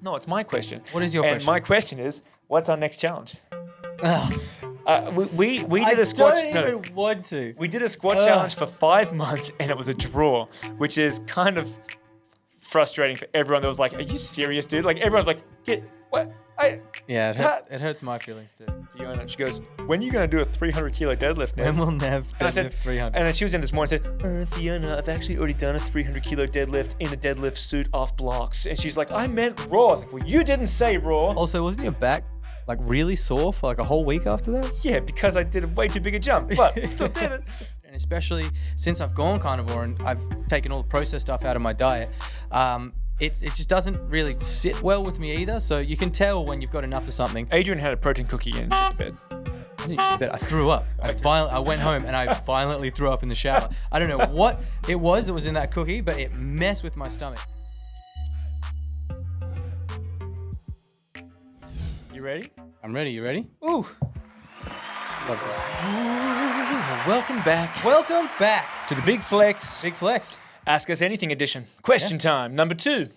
No, it's my question. What is your and question? my question is, what's our next challenge? Ugh. We did a squat. I don't even want to. We did a squat challenge for 5 months, and it was a draw, which is kind of frustrating for everyone. That was like, "Are you serious, dude?" Like everyone's like, "Get what?" Yeah, it hurts my feelings too. Fiona, she goes, "When are you gonna do a 300 kilo deadlift, Nev?" When will Nev And I said, deadlift 300? And then she was in this morning and said, Fiona, I've actually already done a 300 kilo deadlift in a deadlift suit off blocks. And she's like, I meant raw. I was like, well, you didn't say raw. Also, wasn't your back like really sore for like a whole week after that? Yeah, because I did a way too big a jump, but still did it. And especially since I've gone carnivore and I've taken all the processed stuff out of my diet, it just doesn't really sit well with me either. So you can tell when you've got enough of something. Adrian had a protein cookie and shit to bed. I didn't shit the bed. I threw up. I went home and I violently threw up in the shower. I don't know what it was that was in that cookie, but it messed with my stomach. You ready? I'm ready. You ready? Ooh. Love that. Welcome back Welcome back to the Big Flex Big Flex. Ask Us Anything edition. Question time number 2.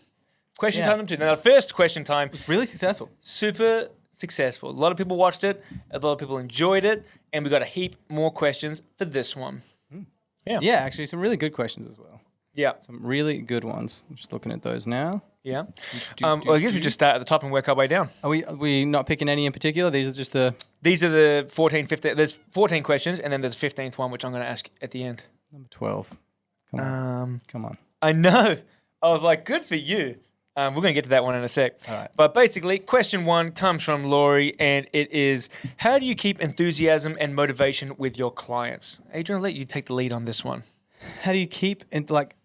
Question Yeah. time number 2. Now, the first question time, It's really successful. super successful. A lot of people watched it. A lot of people enjoyed it. And we got a heap more questions for this one. Yeah, actually, some really good questions as well. Yeah. Some really good ones. I'm just looking at those now. Yeah. Well, I guess we just start at the top and work our way down. Are we not picking any in particular? These are just the These are the 14, 15. There's 14 questions, and then there's a 15th one, which I'm going to ask at the end. number 12. Come on. Come on. I know. I was like, good for you. We're going to get to that one in a sec. All right. But basically, question 1 comes from Laurie, and it is, how do you keep enthusiasm and motivation with your clients? Adrian, I'll let you take the lead on this one. How do you keep,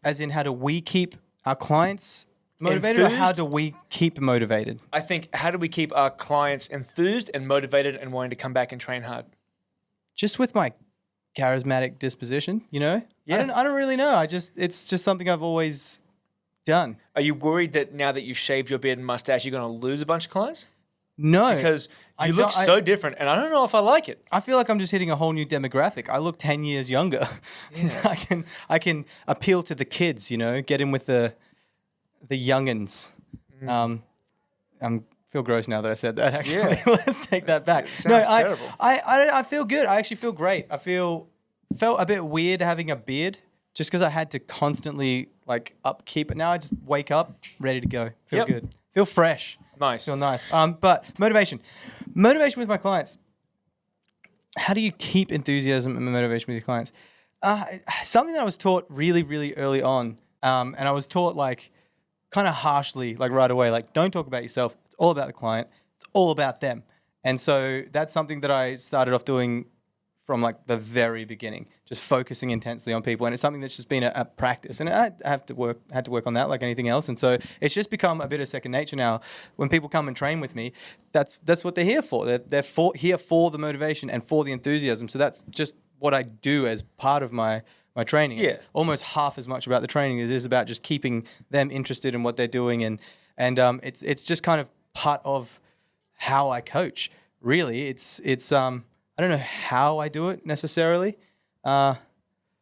as in how do we keep our clients motivated, or how do we keep motivated? I think, how do we keep our clients enthused and motivated and wanting to come back and train hard? Just with my charismatic disposition, you know? Yeah. I don't really know. It's just something I've always done. Are you worried that now that you've shaved your beard and mustache, you're going to lose a bunch of clients? No. Because you look so different, and I don't know if I like it. I feel like I'm just hitting a whole new demographic. I look 10 years younger. Yeah. I can appeal to the kids, you know, get in with the youngins. I feel gross now that I said that, actually. Yeah. Let's take that back. Sounds terrible. I feel good. I actually feel great. Felt a bit weird having a beard just because I had to constantly upkeep it. Now I just wake up ready to go. Feel good. Feel fresh. Nice. Feel nice. But motivation with my clients. How do you keep enthusiasm and motivation with your clients? Something that I was taught really, really early on, and I was taught kind of harshly, right away, don't talk about yourself. It's all about the client. It's all about them. And so that's something that I started off doing from the very beginning, just focusing intensely on people. And it's something that's just been a practice. And I had to work on that like anything else. And so it's just become a bit of second nature now. When people come and train with me, that's what they're here for. They're here for the motivation and for the enthusiasm. So that's just what I do as part of my training. It's almost half as much about the training as it is about just keeping them interested in what they're doing. And it's just kind of part of how I coach. Really, it's I don't know how I do it necessarily. I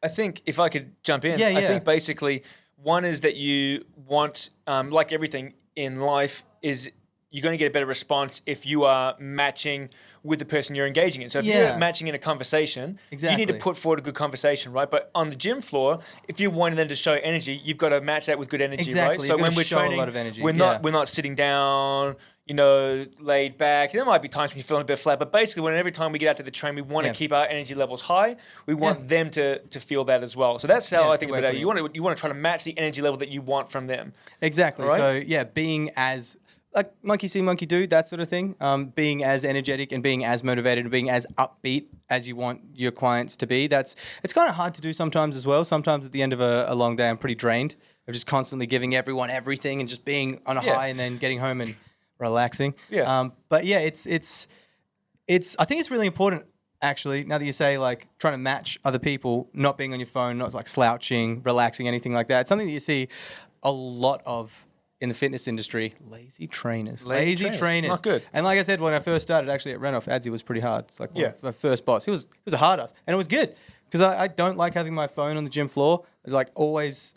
think if I could jump in, I think basically one is that you want, like everything in life, is you're going to get a better response if you are matching with the person you're engaging in. So if you're matching in a conversation, you need to put forward a good conversation, right? But on the gym floor, if you want them to show energy, you've got to match that with good energy, right? So when we're training, we're not sitting down, laid back. There might be times when you're feeling a bit flat, but basically every time we get out to the train, we want to keep our energy levels high. We want them to feel that as well. So that's how I think about it. You want to try to match the energy level that you want from them. Exactly. Right? So being as monkey see, monkey do, that sort of thing. Being as energetic and being as motivated and being as upbeat as you want your clients to be. It's kind of hard to do sometimes as well. Sometimes at the end of a long day, I'm pretty drained of just constantly giving everyone everything and just being on a high and then getting home and relaxing. But it's I think it's really important, actually, now that you say trying to match other people, not being on your phone, not slouching, relaxing, anything like that. It's something that you see a lot of in the fitness industry. Lazy trainers. Not good. And like I said, when I first started actually at Renoff, Adzi was pretty hard. It's one of my first boss. He was a hard ass, and it was good because I don't like having my phone on the gym floor. Always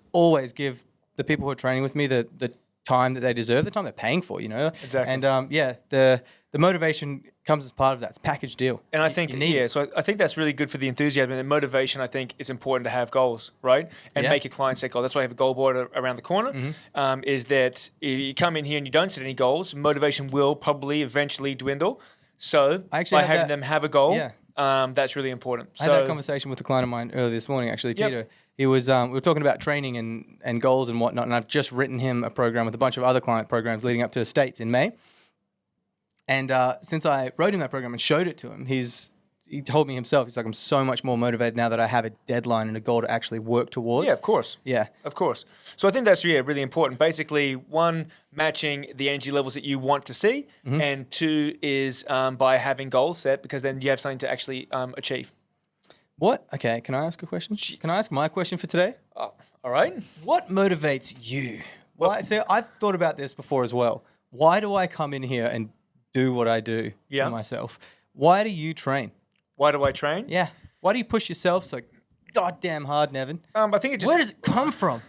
give the people who are training with me the time that they deserve, the time they're paying for, you know? Exactly. And the motivation comes as part of that. It's a package deal. And I think, so I think that's really good for the enthusiasm. And the motivation, I think, is important to have goals, right? And make your clients set goals. That's why I have a goal board around the corner, is that if you come in here and you don't set any goals, motivation will probably eventually dwindle. So by having them have a goal, that's really important. I had that conversation with a client of mine earlier this morning, actually, Tito. He was, we were talking about training and goals and whatnot, and I've just written him a program with a bunch of other client programs leading up to the States in May. And since I wrote him that program and showed it to him, he told me himself, he's like, I'm so much more motivated now that I have a deadline and a goal to actually work towards. Yeah, of course. Yeah. Of course. So I think that's really important. Basically, one, matching the energy levels that you want to see, and two is by having goals set, because then you have something to actually achieve. What? Okay, can I ask a question? Can I ask my question for today? All right. What motivates you? Well, so I've thought about this before as well. Why do I come in here and do what I do to myself? Why do you train? Why do I train? Yeah. Why do you push yourself so goddamn hard, Nevin? I think it just... Where does it come from?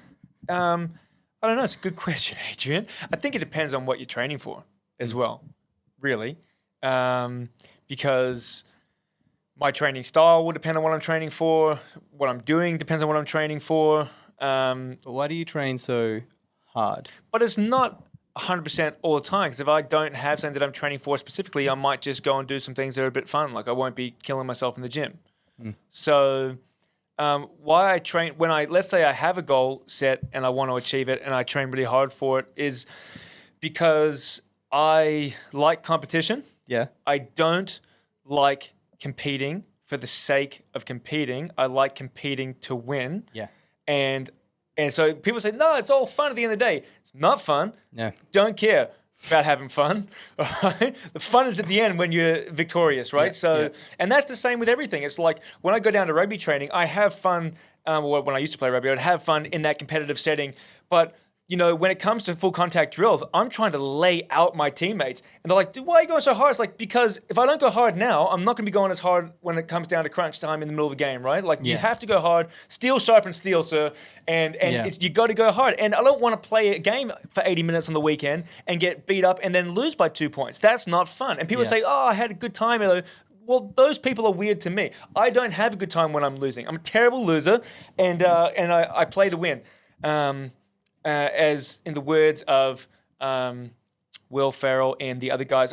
I don't know. It's a good question, Adrian. I think it depends on what you're training for as well, really. Because my training style will depend on what I'm training for. What I'm doing depends on what I'm training for. But why do you train so hard? But it's not 100% all the time, because if I don't have something that I'm training for specifically, I might just go and do some things that are a bit fun. Like I won't be killing myself in the gym. So why I train, let's say I have a goal set and I want to achieve it and I train really hard for it, is because I like competition. Yeah. I don't like competing for the sake of competing. I like competing to win. Yeah. And so people say, no, it's all fun at the end of the day. It's not fun. Yeah. Don't care about having fun. Right? The fun is at the end when you're victorious, right? And that's the same with everything. It's like when I go down to rugby training, I have fun. When I used to play rugby, I'd have fun in that competitive setting. But you know, when it comes to full contact drills, I'm trying to lay out my teammates. And they're like, dude, why are you going so hard? It's like, because if I don't go hard now, I'm not going to be going as hard when it comes down to crunch time in the middle of a game, right? Like, you have to go hard. Steel sharpens steel, sir. And you got to go hard. And I don't want to play a game for 80 minutes on the weekend and get beat up and then lose by 2 points. That's not fun. And people say, oh, I had a good time. Well, those people are weird to me. I don't have a good time when I'm losing. I'm a terrible loser, and I play to win. As in the words of Will Ferrell and the other guys,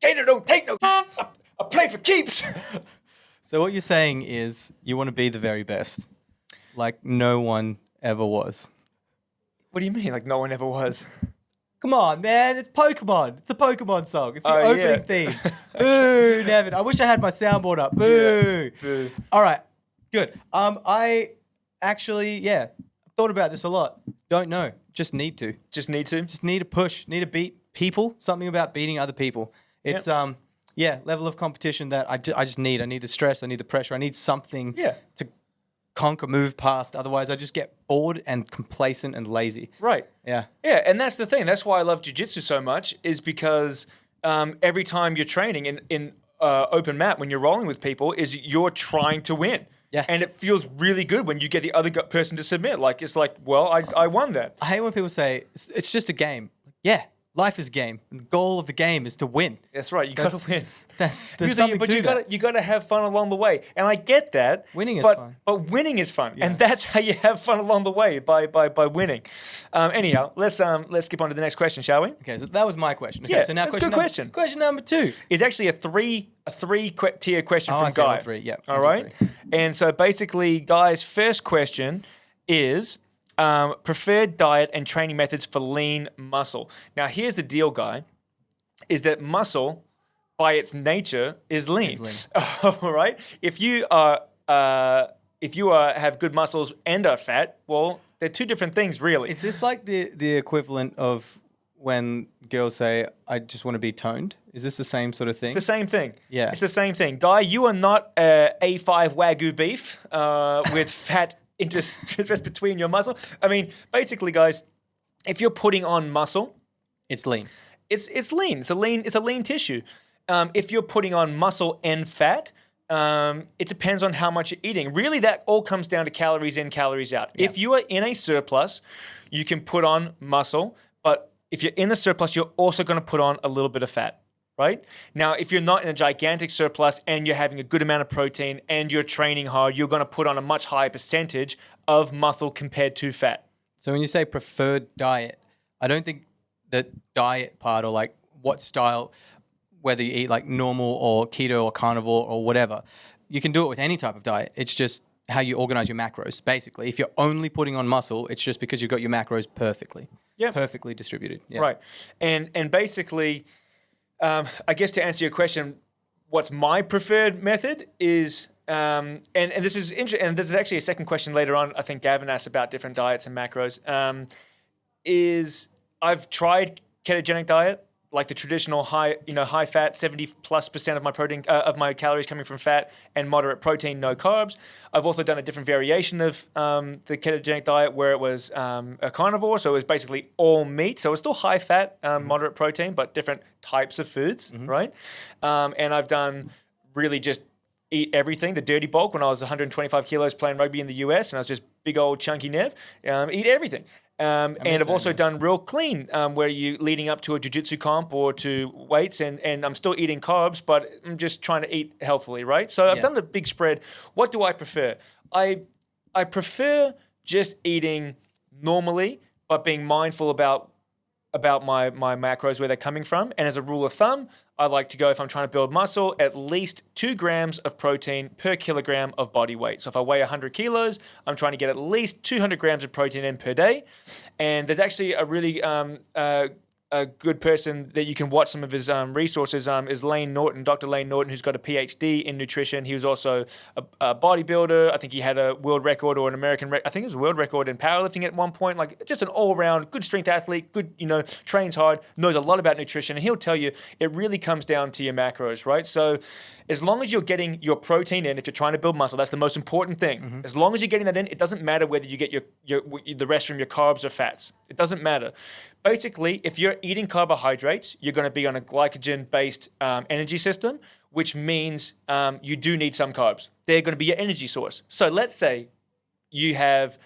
Gator don't take no. I play for keeps. So what you're saying is you want to be the very best, like no one ever was. What do you mean, like no one ever was? Come on, man! It's Pokemon. It's the Pokemon song. It's the opening theme. Boo, Nevin! I wish I had my soundboard up. Boo. Yeah. Boo. All right, good. I actually, thought about this a lot. Don't know. Just need to. Just need to? Just need to push. Need to beat people. Something about beating other people. It's, level of competition that I just need. I need the stress. I need the pressure. I need something to conquer, move past. Otherwise, I just get bored and complacent and lazy. Right. Yeah. Yeah, and that's the thing. That's why I love jiu-jitsu so much, is because every time you're training in open mat, when you're rolling with people, is you're trying to win. Yeah. And it feels really good when you get the other person to submit. Like, it's like, well, I won that. I hate when people say, it's just a game. Yeah, life is a game. And the goal of the game is to win. That's right. You got to win. There's something to that. You got to have fun along the way. And I get that. Winning is fun. But winning is fun. Yeah. And that's how you have fun along the way, by winning. Anyhow, let's skip on to the next question, shall we? Okay, so that was my question. Okay, so now that's a good question. Question number 2 is actually a three-tier question from Guy. Three, yeah. All right. And so basically, Guy's first question is preferred diet and training methods for lean muscle. Now, here's the deal, Guy, is that muscle, by its nature, is lean. All right. If you have good muscles and are fat, well, they're two different things, really. Is this like the equivalent of when girls say, I just want to be toned? Is this the same sort of thing? It's the same thing. Yeah. It's the same thing. Guy, you are not A5 Wagyu beef with fat interest between your muscle. I mean, basically, guys, if you're putting on muscle, it's lean. It's lean. It's a lean tissue. If you're putting on muscle and fat, it depends on how much you're eating. Really, that all comes down to calories in, calories out. Yeah. If you are in a surplus, you can put on muscle but if you're in a surplus, you're also going to put on a little bit of fat. Right? Now, if you're not in a gigantic surplus and you're having a good amount of protein and you're training hard, you're going to put on a much higher percentage of muscle compared to fat. So when you say preferred diet, I don't think the diet part or like what style, whether you eat like normal or keto or carnivore or whatever, you can do it with any type of diet. It's just how you organize your macros, basically. If you're only putting on muscle, it's just because you've got your macros perfectly distributed. Yeah. Right. And basically... I guess to answer your question, what's my preferred method is, and this is interesting, and this is actually a second question later on. I think Gavin asked about different diets and macros. Is I've tried ketogenic diet, like the traditional high fat, 70+% of my protein of my calories coming from fat, and moderate protein, no carbs. I've also done a different variation of the ketogenic diet where it was a carnivore, so it was basically all meat. So it was still high fat, moderate protein, but different types of foods, right? And I've done really just eat everything, the dirty bulk when I was 125 kilos playing rugby in the US, and I was just big old chunky Nev, eat everything. And I've also done real clean, where you leading up to a jiu-jitsu comp or to weights, and I'm still eating carbs, but I'm just trying to eat healthily, right? So I've done a big spread. What do I prefer? I prefer just eating normally, but being mindful about my macros, where they're coming from. And as a rule of thumb, I like to go, if I'm trying to build muscle, at least 2 grams of protein per kilogram of body weight. So if I weigh 100 kilos, I'm trying to get at least 200 grams of protein in per day. And there's actually a really a good person that you can watch some of his resources is Lane Norton, Dr. Lane Norton, who's got a PhD in nutrition. He was also a bodybuilder. I think he had a world record or an American record. I think it was a world record in powerlifting at one point. Like just an all-round good strength athlete, good, trains hard, knows a lot about nutrition. And he'll tell you it really comes down to your macros, right? So as long as you're getting your protein in, if you're trying to build muscle, that's the most important thing. As long as you're getting that in, it doesn't matter whether you get the rest from your carbs or fats. It doesn't matter. Basically, if you're eating carbohydrates, you're going to be on a glycogen-based energy system, which means you do need some carbs. They're going to be your energy source. So let's say you have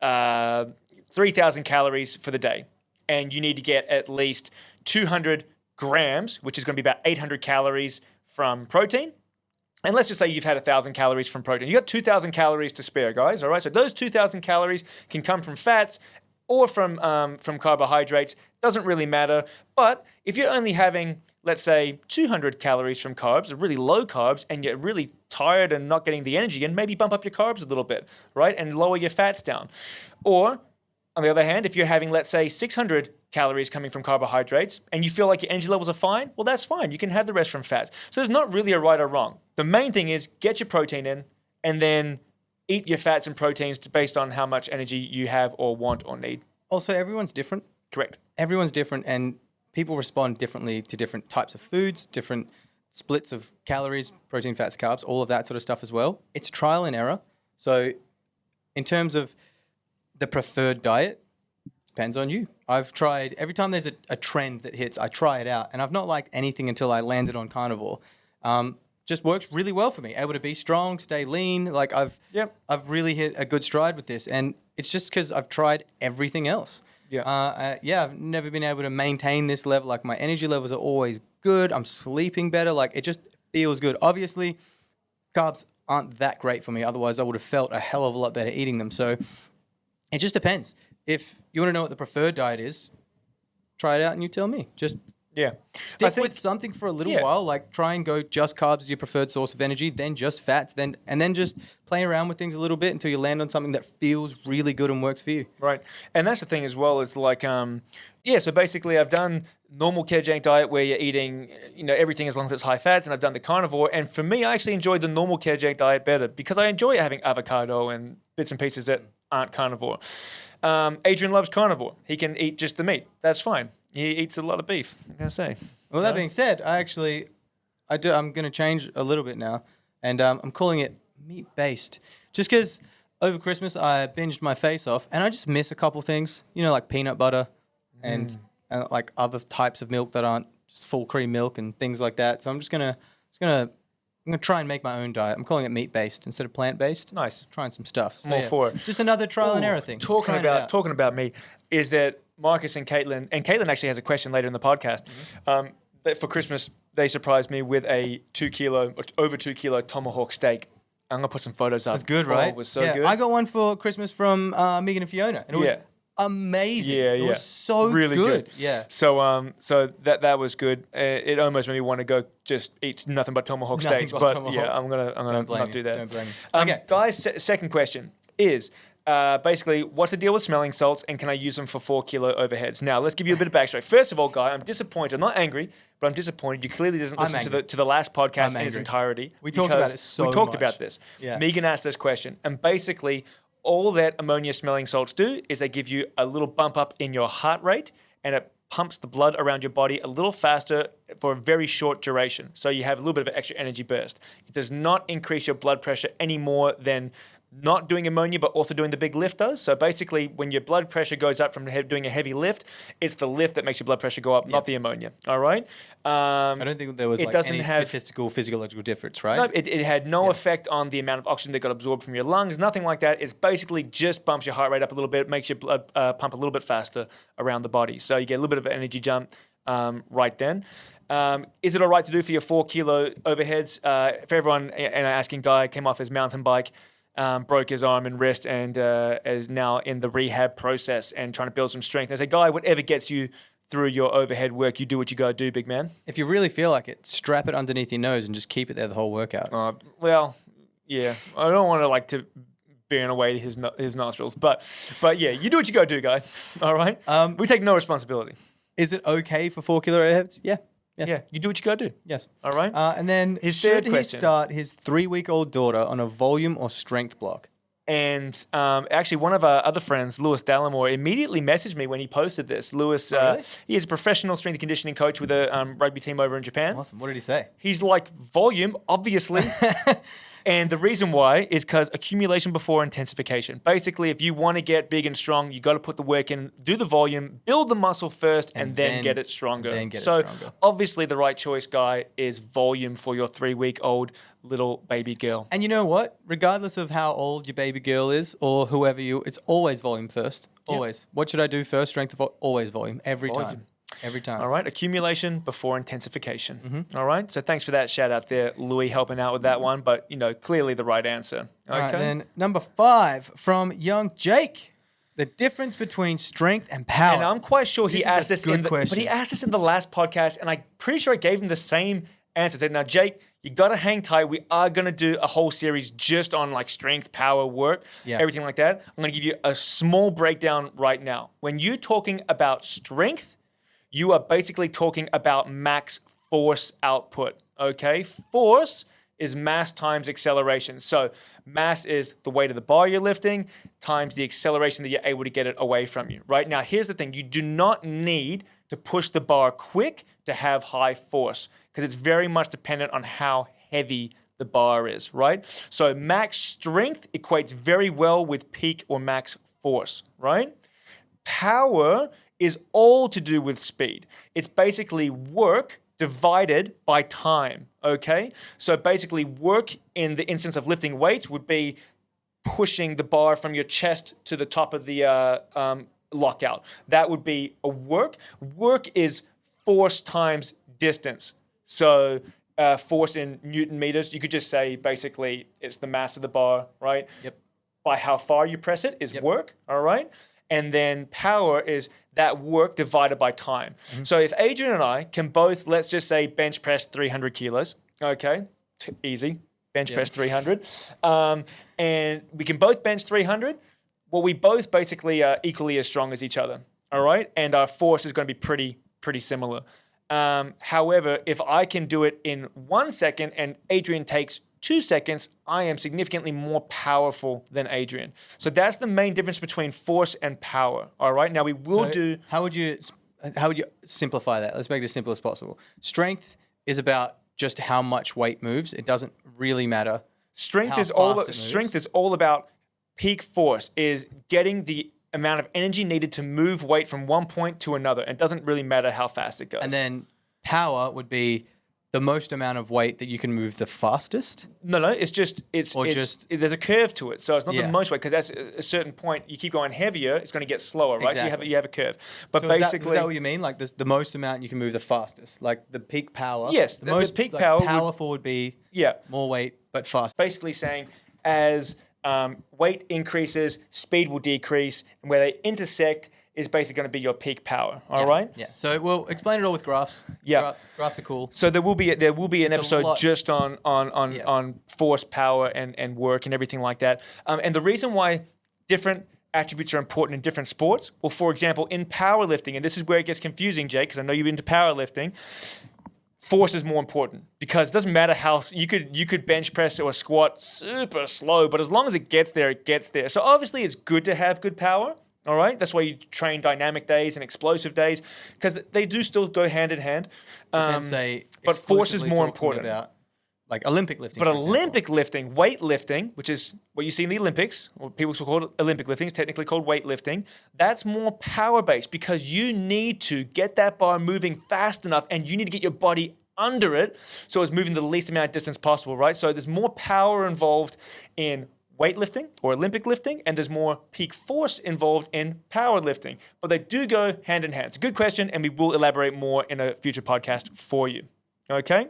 3,000 calories for the day, and you need to get at least 200 grams, which is going to be about 800 calories from protein. And let's just say you've had 1,000 calories from protein. You got 2,000 calories to spare, guys. All right. So those 2,000 calories can come from fats or from carbohydrates. Doesn't really matter. But if you're only having, let's say, 200 calories from carbs, really low carbs, and you're really tired and not getting the energy in, maybe bump up your carbs a little bit, right? And lower your fats down. Or on the other hand, if you're having, let's say, 600 calories coming from carbohydrates and you feel like your energy levels are fine, well, that's fine. You can have the rest from fats. So there's not really a right or wrong. The main thing is get your protein in and then eat your fats and proteins based on how much energy you have or want or need. Also, everyone's different. Correct. Everyone's different, and people respond differently to different types of foods, different splits of calories, protein, fats, carbs, all of that sort of stuff as well. It's trial and error. So in terms of the preferred diet, depends on you. I've tried, every time there's a trend that hits, I try it out, and I've not liked anything until I landed on carnivore. Just works really well for me. Able to be strong, stay lean. Like I've really hit a good stride with this, and it's just because I've tried everything else. I've never been able to maintain this level. Like my energy levels are always good. I'm sleeping better. Like it just feels good. Obviously, carbs aren't that great for me. Otherwise, I would have felt a hell of a lot better eating them. So it just depends. If you want to know what the preferred diet is, try it out and you tell me. Just stick with something for a little while. Like try and go just carbs as your preferred source of energy, then just fats, and then just play around with things a little bit until you land on something that feels really good and works for you. Right. And that's the thing as well. It's like, so basically I've done normal ketogenic diet where you're eating, everything as long as it's high fats, and I've done the carnivore. And for me, I actually enjoy the normal ketogenic diet better because I enjoy having avocado and bits and pieces that aren't carnivore. Adrian loves carnivore. He can eat just the meat. That's fine. He eats a lot of beef, I'm going to say. Well, that being said, I'm going to change a little bit now, and I'm calling it meat-based. Just because over Christmas I binged my face off, and I just miss a couple things, like peanut butter and like other types of milk that aren't just full cream milk and things like that. So I'm gonna try and make my own diet. I'm calling it meat-based instead of plant-based. Nice. Trying some stuff. I'm all for it. Just another trial and error thing. Talking about meat is that Marcus and Caitlin actually has a question later in the podcast. That for Christmas, they surprised me with a over 2 kilo tomahawk steak. I'm going to put some photos up. It was good, right? It was so good. I got one for Christmas from Megan and Fiona, and it was amazing. It was so really good. Yeah. So that was good. It almost made me want to go just eat nothing but tomahawk steaks. But tomahawks. I'm gonna not do that. Don't blame me. Okay, guys. Second question is basically, what's the deal with smelling salts, and can I use them for 4 kilo overheads? Now, let's give you a bit of backstory. First of all, Guy, I'm disappointed. I'm not angry, but I'm disappointed. You clearly didn't listen to the last podcast in its entirety. We talked about it so much. We talked about this. Yeah. Megan asked this question, and basically, all that ammonia smelling salts do is they give you a little bump up in your heart rate, and it pumps the blood around your body a little faster for a very short duration. So you have a little bit of an extra energy burst. It does not increase your blood pressure any more than not doing ammonia, but also doing the big lift does. So basically, when your blood pressure goes up from doing a heavy lift, it's the lift that makes your blood pressure go up, not the ammonia. All right? I don't think there was any statistical physiological difference, right? No, it had no effect on the amount of oxygen that got absorbed from your lungs, nothing like that. It's basically just bumps your heart rate up a little bit, makes your blood pump a little bit faster around the body. So you get a little bit of an energy jump right then. Is it all right to do for your 4 kilo overheads? For everyone, and asking Guy, came off his mountain bike, broke his arm and wrist, and is now in the rehab process and trying to build some strength. And I say, Guy, whatever gets you through your overhead work, you do what you got to do, big man. If you really feel like it, strap it underneath your nose and just keep it there the whole workout. Well, yeah. I don't want to burn away his nostrils, but yeah, you do what you got to do, Guy. All right? We take no responsibility. Is it okay for 4 kilo overheads? Yeah. Yes. Yeah, you do what you got to do. Yes. All right? And then should he start his 3-week-old daughter on a volume or strength block? And actually, one of our other friends, Lewis Dallimore, immediately messaged me when he posted this. Lewis, really? He is a professional strength and conditioning coach with a rugby team over in Japan. Awesome. What did he say? He's like, volume, obviously. And the reason why is because accumulation before intensification. Basically, if you want to get big and strong, you got to put the work in, do the volume, build the muscle first, and then get it stronger. So obviously the right choice, Guy, is volume for your 3-week-old little baby girl. And you know what? Regardless of how old your baby girl is or whoever it's always volume first. Always. Yep. What should I do first? Strength of always volume. Every time. Every time. All right. Accumulation before intensification. Mm-hmm. All right. So thanks for that shout out there, Louis, helping out with that one. But, clearly the right answer. Okay. All right, then number 5 from young Jake. The difference between strength and power. And I'm quite sure he asked this but he asked this in the last podcast, and I'm pretty sure I gave him the same answer. I said, now, Jake, you got to hang tight. We are going to do a whole series just on strength, power, work, everything like that. I'm going to give you a small breakdown right now. When you're talking about strength, you are basically talking about max force output, okay? Force is mass times acceleration. So mass is the weight of the bar you're lifting times the acceleration that you're able to get it away from you, right? Now, here's the thing. You do not need to push the bar quick to have high force because it's very much dependent on how heavy the bar is, right? So max strength equates very well with peak or max force, right? Power is all to do with speed. It's basically work divided by time, okay? So basically work in the instance of lifting weights would be pushing the bar from your chest to the top of the lockout. That would be a work. Work is force times distance. So force in Newton meters, you could just say basically it's the mass of the bar, right? Yep. By how far you press it is work, all right? And then power is that work divided by time. Mm-hmm. So if Adrian and I can both, let's just say, bench press 300 kilos, okay, easy, bench press 300, and we can both bench 300, well, we both basically are equally as strong as each other, all right? And our force is going to be pretty similar. However, if I can do it in 1 second and Adrian takes 2 seconds, I am significantly more powerful than Adrian. So that's the main difference between force and power. All right. Now we will How would you simplify that? Let's make it as simple as possible. Strength is about just how much weight moves. It doesn't really matter. Strength is all about peak force. Is getting the amount of energy needed to move weight from one point to another. It doesn't really matter how fast it goes. And then power would be the most amount of weight that you can move the fastest? No, there's a curve to it, so it's not the most weight, because at a certain point you keep going heavier, it's going to get slower, right? Exactly. So you have a curve, but so basically, is that what you mean? Like the most amount you can move the fastest, like the peak power. Yes, the most peak like, power powerful would be more weight but fast. Basically saying as weight increases, speed will decrease, and where they intersect is basically going to be your peak power. All right. Yeah. So we'll explain it all with graphs. Yeah. Graphs are cool. So there will be an episode just on force, power, and work and everything like that. And the reason why different attributes are important in different sports. Well, for example, in powerlifting, and this is where it gets confusing, Jake, because I know you're into powerlifting. Force is more important, because it doesn't matter how you could bench press or squat super slow, but as long as it gets there, it gets there. So obviously, it's good to have good power. All right, that's why you train dynamic days and explosive days, because they do still go hand in hand. But force is more important. About, like Olympic lifting. But Olympic lifting, weightlifting, which is what you see in the Olympics, or people call it Olympic lifting, it's technically called weightlifting. That's more power based, because you need to get that bar moving fast enough, and you need to get your body under it so it's moving the least amount of distance possible, right? So there's more power involved in weightlifting or Olympic lifting, and there's more peak force involved in powerlifting. But they do go hand in hand. It's a good question, and we will elaborate more in a future podcast for you. Okay?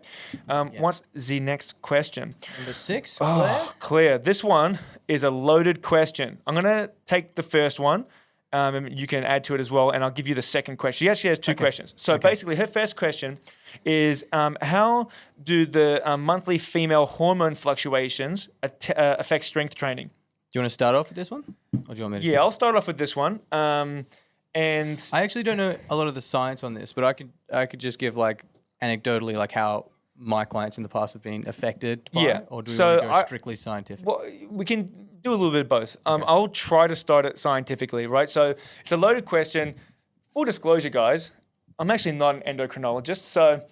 What's the next question? Number 6, Claire. This one is a loaded question. I'm going to take the first one, and you can add to it as well, and I'll give you the second question. She actually has 2 questions. So basically, her first question is, how do the monthly female hormone fluctuations affect strength training? Do you want to start off with this one? Or do you want me to I'll start off with this one. And I actually don't know a lot of the science on this, but I could just give like anecdotally like how my clients in the past have been affected by it, or do we want to go strictly scientific? Well, we can do a little bit of both. I'll try to start it scientifically, right? So it's a loaded question. Full disclosure, guys, I'm actually not an endocrinologist, so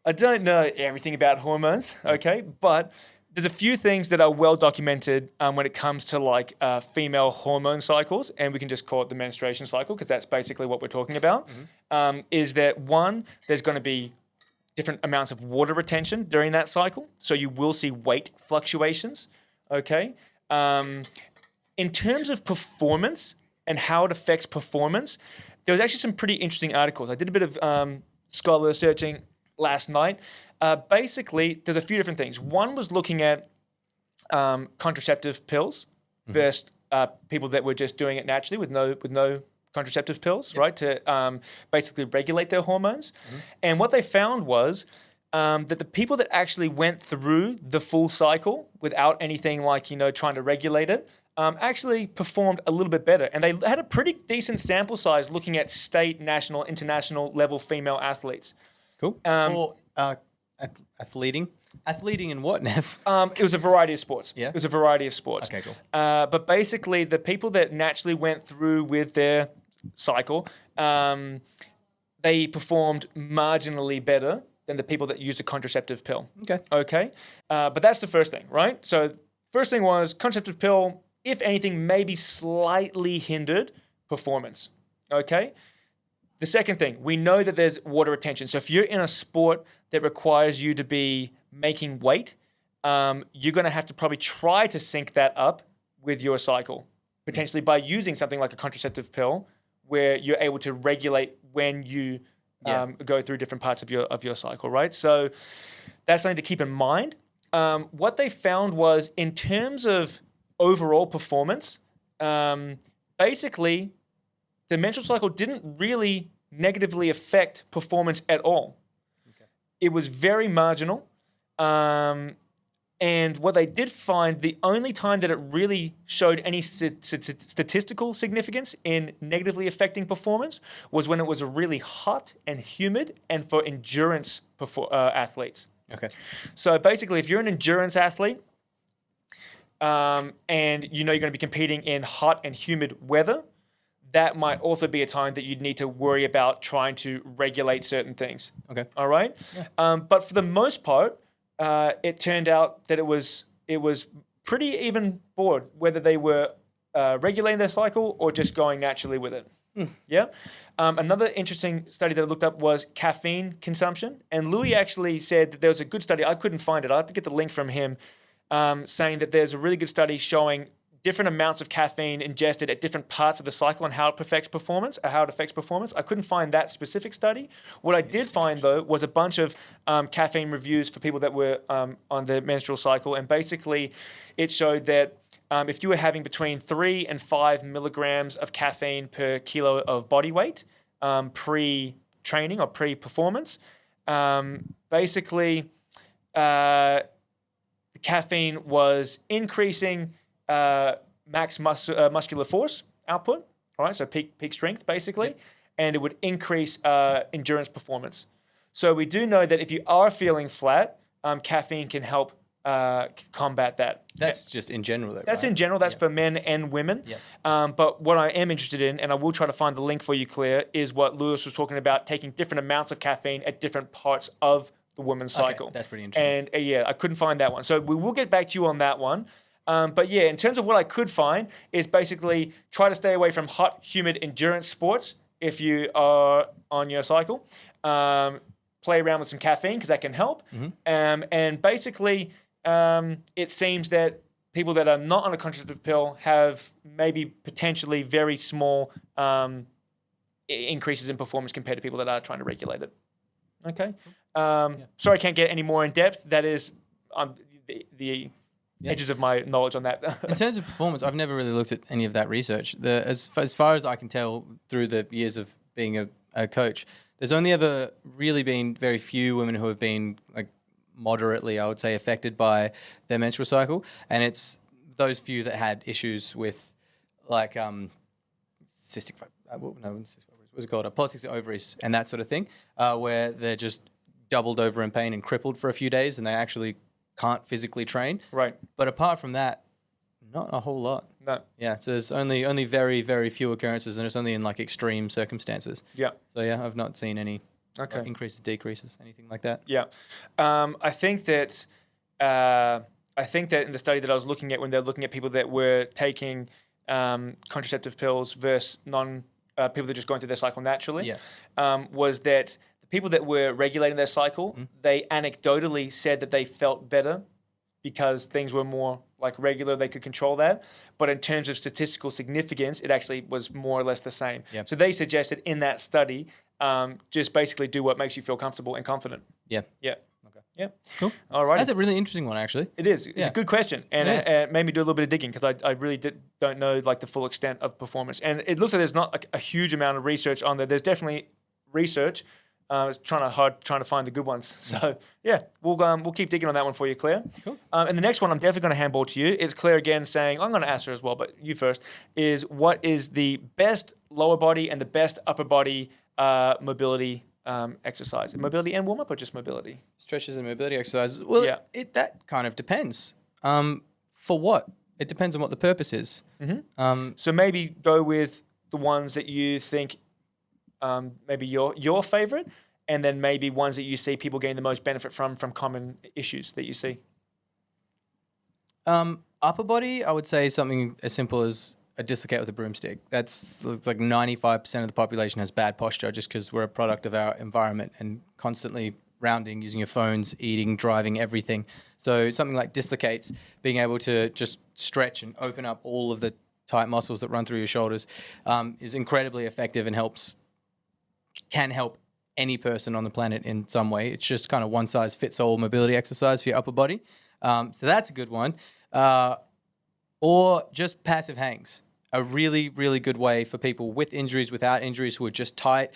I don't know everything about hormones, okay? But there's a few things that are well documented when it comes to like female hormone cycles, and we can just call it the menstruation cycle, because that's basically what we're talking about. Is that one, there's going to be different amounts of water retention during that cycle, so you will see weight fluctuations, okay? In terms of performance and how it affects performance, there was actually some pretty interesting articles. I did a bit of scholar searching last night. Basically, there's a few different things. One was looking at contraceptive pills versus people that were just doing it naturally with no contraceptive pills, right? To basically regulate their hormones. And what they found was that the people that actually went through the full cycle without anything like, trying to regulate it, actually performed a little bit better. And they had a pretty decent sample size looking at state, national, international level female athletes. Cool. For athleting in what, Nev? It was a variety of sports. Yeah? It was a variety of sports. Okay, cool. But basically, the people that naturally went through with their cycle, they performed marginally better than the people that used a contraceptive pill. Okay. But that's the first thing, right? So first thing was contraceptive pill, if anything, maybe slightly hindered performance. Okay. The second thing, we know that there's water retention. So if you're in a sport that requires you to be making weight, you're going to have to probably try to sync that up with your cycle, potentially by using something like a contraceptive pill, where you're able to regulate when you go through different parts of your cycle, right? So that's something to keep in mind. What they found was, in terms of overall performance, basically, the menstrual cycle didn't really negatively affect performance at all. It was very marginal. And what they did find, the only time that it really showed any statistical significance in negatively affecting performance was when it was really hot and humid, and for endurance athletes. Okay. So basically, if you're an endurance athlete, and you're going to be competing in hot and humid weather, that might also be a time that you'd need to worry about trying to regulate certain things. Okay. All right? Yeah. But for the most part, it turned out that it was pretty even board, whether they were regulating their cycle or just going naturally with it. Yeah. Another interesting study that I looked up was caffeine consumption. And Louis actually said that there was a good study. I couldn't find it. I have to get the link from him saying that there's a really good study showing different amounts of caffeine ingested at different parts of the cycle and how it affects performance. I couldn't find that specific study. What I did find, though, was a bunch of caffeine reviews for people that were on the menstrual cycle. And basically, it showed that if you were having between 3 and 5 milligrams of caffeine per kilo of body weight pre-training or pre-performance, basically the caffeine was increasing max muscular force output, all right, so peak strength basically, and it would increase endurance performance. So we do know that if you are feeling flat, caffeine can help combat that. That's just in general, though. That's right? in general. That's for men and women. But what I am interested in, and I will try to find the link for you, Claire, is what Lewis was talking about, taking different amounts of caffeine at different parts of the woman's cycle. That's pretty interesting. And I couldn't find that one. So we will get back to you on that one. But yeah, in terms of what I could find is basically try to stay away from hot, humid endurance sports if you are on your cycle. Play around with some caffeine because that can help. And basically, it seems that people that are not on a contraceptive pill have maybe potentially very small increases in performance compared to people that are trying to regulate it. Okay. Sorry, I can't get any more in depth. That is the edges of my knowledge on that. In terms of performance, I've never really looked at any of that research. As far as I can tell through the years of being a coach, there's only ever really been very few women who have been like moderately, I would say, affected by their menstrual cycle, and it's those few that had issues with like cystic what's it called, polycystic ovaries and that sort of thing, where they're just doubled over in pain and crippled for a few days, and they actually can't physically train. Right. But apart from that, not a whole lot. No. Yeah. So there's only very, very few occurrences, and it's only in like extreme circumstances. Yeah. So yeah, I've not seen any like increases, decreases, anything like that. Yeah. I think that in the study that I was looking at, when they're looking at people that were taking contraceptive pills versus people that are just going through their cycle naturally, was that the people that were regulating their cycle, they anecdotally said that they felt better because things were more like regular, they could control that. But in terms of statistical significance, it actually was more or less the same. Yep. So they suggested in that study, just basically do what makes you feel comfortable and confident. Yeah. Yeah. Okay. Yeah. Cool. All right. That's a really interesting one, actually. It is. It's a good question. And it made me do a little bit of digging because I really don't know like the full extent of performance. And it looks like there's not a huge amount of research on there. There's definitely research. It's trying to find the good ones. So yeah, we'll keep digging on that one for you, Claire. Cool. And the next one I'm definitely going to handball to you. It's Claire again saying, I'm going to ask her as well, but you first, is what is the best lower body and the best upper body mobility exercise? Mobility and warm-up or just mobility? Stretches and mobility exercises. Well, that kind of depends. For what? It depends on what the purpose is. So maybe go with the ones that you think maybe your favorite, and then maybe ones that you see people getting the most benefit from common issues that you see. Upper body, I would say something as simple as a dislocate with a broomstick. That's like 95% of the population has bad posture just because we're a product of our environment and constantly rounding, using your phones, eating, driving, everything. So something like dislocates, being able to just stretch and open up all of the tight muscles that run through your shoulders, is incredibly effective and can help any person on the planet in some way. It's just kind of one size fits all mobility exercise for your upper body. So that's a good one. Or just passive hangs. A really, really good way for people with injuries, without injuries, who are just tight,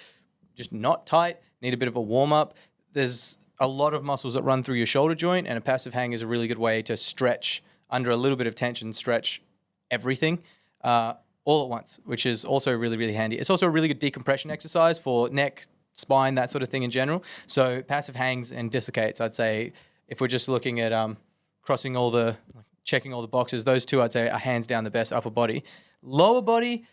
just not tight, need a bit of a warm up. There's a lot of muscles that run through your shoulder joint, and a passive hang is a really good way to stretch under a little bit of tension, stretch everything all at once, which is also really, really handy. It's also a really good decompression exercise for neck, spine, that sort of thing in general. So passive hangs and dislocates, I'd say, if we're just looking at checking all the boxes, those two I'd say are hands down the best upper body. Lower body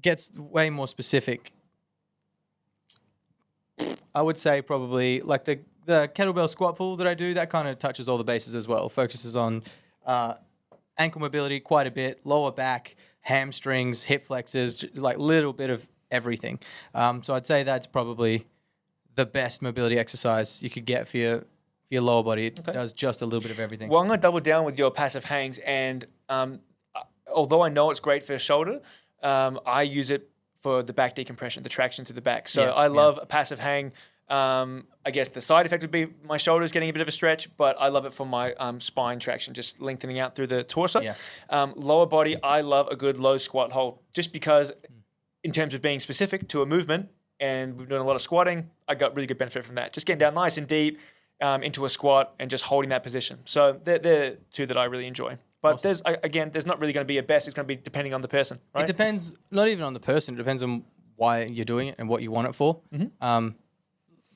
gets way more specific. I would say probably like the kettlebell squat pull that I do, that kind of touches all the bases as well. Focuses on ankle mobility quite a bit, lower back, hamstrings, hip flexors, like little bit of everything. So I'd say that's probably the best mobility exercise you could get for your lower body. It does just a little bit of everything. Well, I'm going to double down with your passive hangs, and although I know it's great for shoulder, I use it for the back decompression, the traction to the back. So I love a passive hang. I guess the side effect would be my shoulders getting a bit of a stretch, but I love it for my spine traction, just lengthening out through the torso. Lower body, I love a good low squat hold, just because in terms of being specific to a movement, and we're doing a lot of squatting, I got really good benefit from that. Just getting down nice and deep into a squat and just holding that position. So they're two that I really enjoy. But there's not really going to be a best. It's going to be depending on the person, right? It depends, not even on the person. It depends on why you're doing it and what you want it for.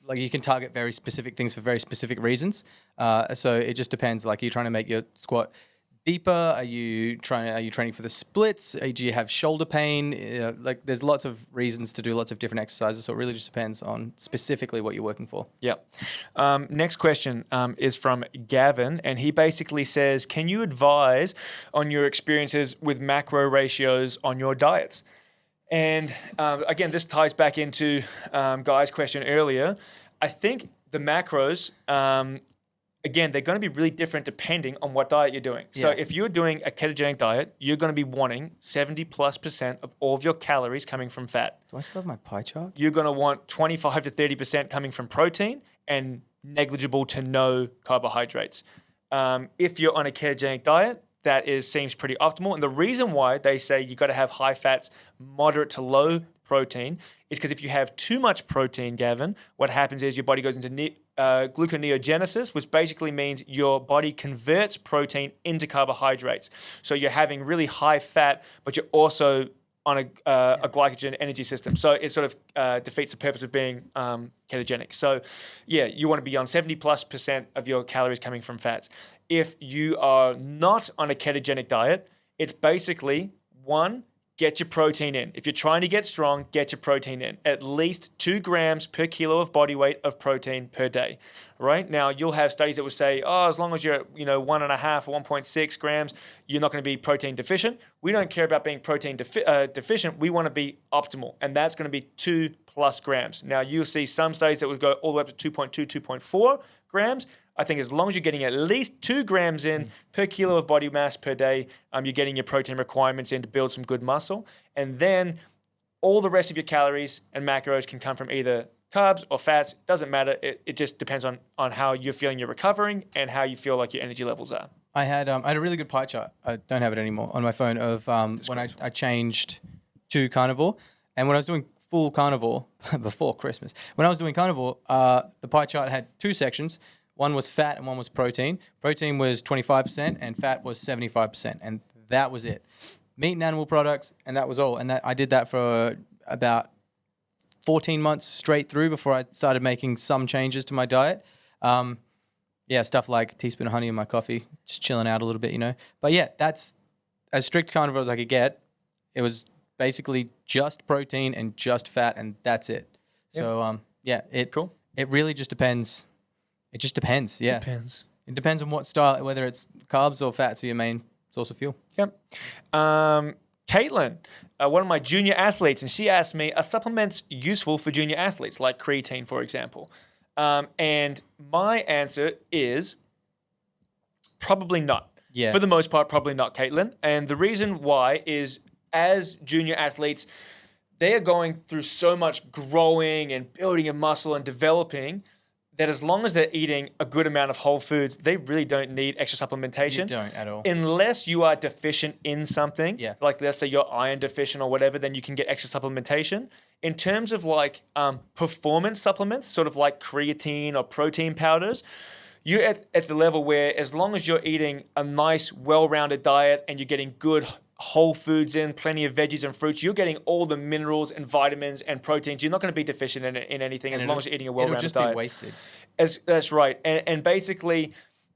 Like you can target very specific things for very specific reasons. So it just depends. Like, are you trying to make your squat deeper? Are you training for the splits? Do you have shoulder pain? Like, there's lots of reasons to do lots of different exercises. So it really just depends on specifically what you're working for. Yeah. Next question is from Gavin, and he basically says, can you advise on your experiences with macro ratios on your diets? And again, this ties back into Guy's question earlier. I think the macros, again, they're going to be really different depending on what diet you're doing. So if you're doing a ketogenic diet, you're going to be wanting 70+% of all of your calories coming from fat. Do I still have my pie chart? You're going to want 25 to 30% coming from protein and negligible to no carbohydrates. If you're on a ketogenic diet, that seems pretty optimal. And the reason why they say you got to have high fats, moderate to low protein, is because if you have too much protein, Gavin, what happens is your body goes into gluconeogenesis, which basically means your body converts protein into carbohydrates. So you're having really high fat, but you're also on a glycogen energy system. So it sort of defeats the purpose of being ketogenic. So you want to be on 70+% of your calories coming from fats. If you are not on a ketogenic diet, it's basically get your protein in. If you're trying to get strong, get your protein in. At least 2 grams per kilo of body weight of protein per day. Right? Now, you'll have studies that will say, as long as you're 1.5 or 1.6 grams, you're not going to be protein deficient. We don't care about being protein deficient. We want to be optimal, and that's going to be 2+ grams. Now, you'll see some studies that would go all the way up to 2.2, 2.4 grams. I think as long as you're getting at least 2 grams in per kilo of body mass per day, you're getting your protein requirements in to build some good muscle. And then all the rest of your calories and macros can come from either carbs or fats. Doesn't matter. It just depends on how you're feeling you're recovering and how you feel like your energy levels are. I had a really good pie chart. I don't have it anymore on my phone of when I changed to carnivore. And when I was doing full carnivore before Christmas, when I was doing carnivore, the pie chart had 2 sections. One was fat and one was protein. Protein was 25% and fat was 75%. And that was it. Meat and animal products, and that was all. And I did that for about 14 months straight through before I started making some changes to my diet. Stuff like a teaspoon of honey in my coffee, just chilling out a little bit, But that's as strict carnivore as I could get. It was basically just protein and just fat, and that's it. So, cool. It really just depends. It just depends, yeah. It depends on what style, whether it's carbs or fats are your main source of fuel. Yep. Caitlin, one of my junior athletes, and she asked me, are supplements useful for junior athletes, like creatine, for example? And my answer is probably not. Yeah. For the most part, probably not, Caitlin. And the reason why is, as junior athletes, they are going through so much growing and building a muscle and developing that as long as they're eating a good amount of whole foods, they really don't need extra supplementation. You don't at all. Unless you are deficient in something, like let's say you're iron deficient or whatever, then you can get extra supplementation. In terms of like performance supplements, sort of like creatine or protein powders, you're at the level where as long as you're eating a nice, well-rounded diet and you're getting good whole foods in, plenty of veggies and fruits, you're getting all the minerals and vitamins and proteins. You're not going to be deficient in anything as long as you're eating a well-rounded diet. It'll just be wasted. That's right. And basically,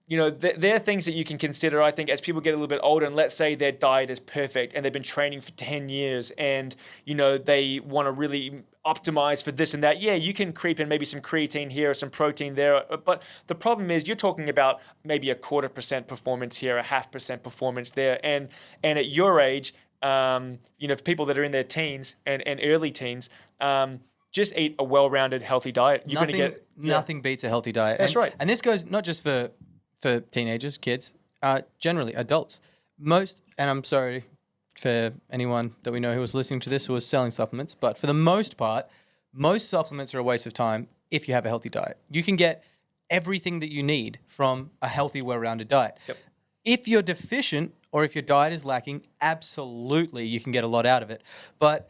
there are things that you can consider, I think, as people get a little bit older, and let's say their diet is perfect and they've been training for 10 years and, they want to really optimize for this and that. Yeah, you can creep in maybe some creatine here or some protein there. But the problem is you're talking about maybe a 0.25% performance here, a 0.5% performance there. And at your age, For people that are in their teens and early teens, just eat a well-rounded, healthy diet. You're going to get nothing beats a healthy diet. That's right. And this goes not just for teenagers, kids, generally adults. And I'm sorry for anyone that we know who was listening to this who was selling supplements, but for the most part, most supplements are a waste of time if you have a healthy diet. You can get everything that you need from a healthy, well-rounded diet. Yep. If you're deficient or if your diet is lacking, absolutely you can get a lot out of it. But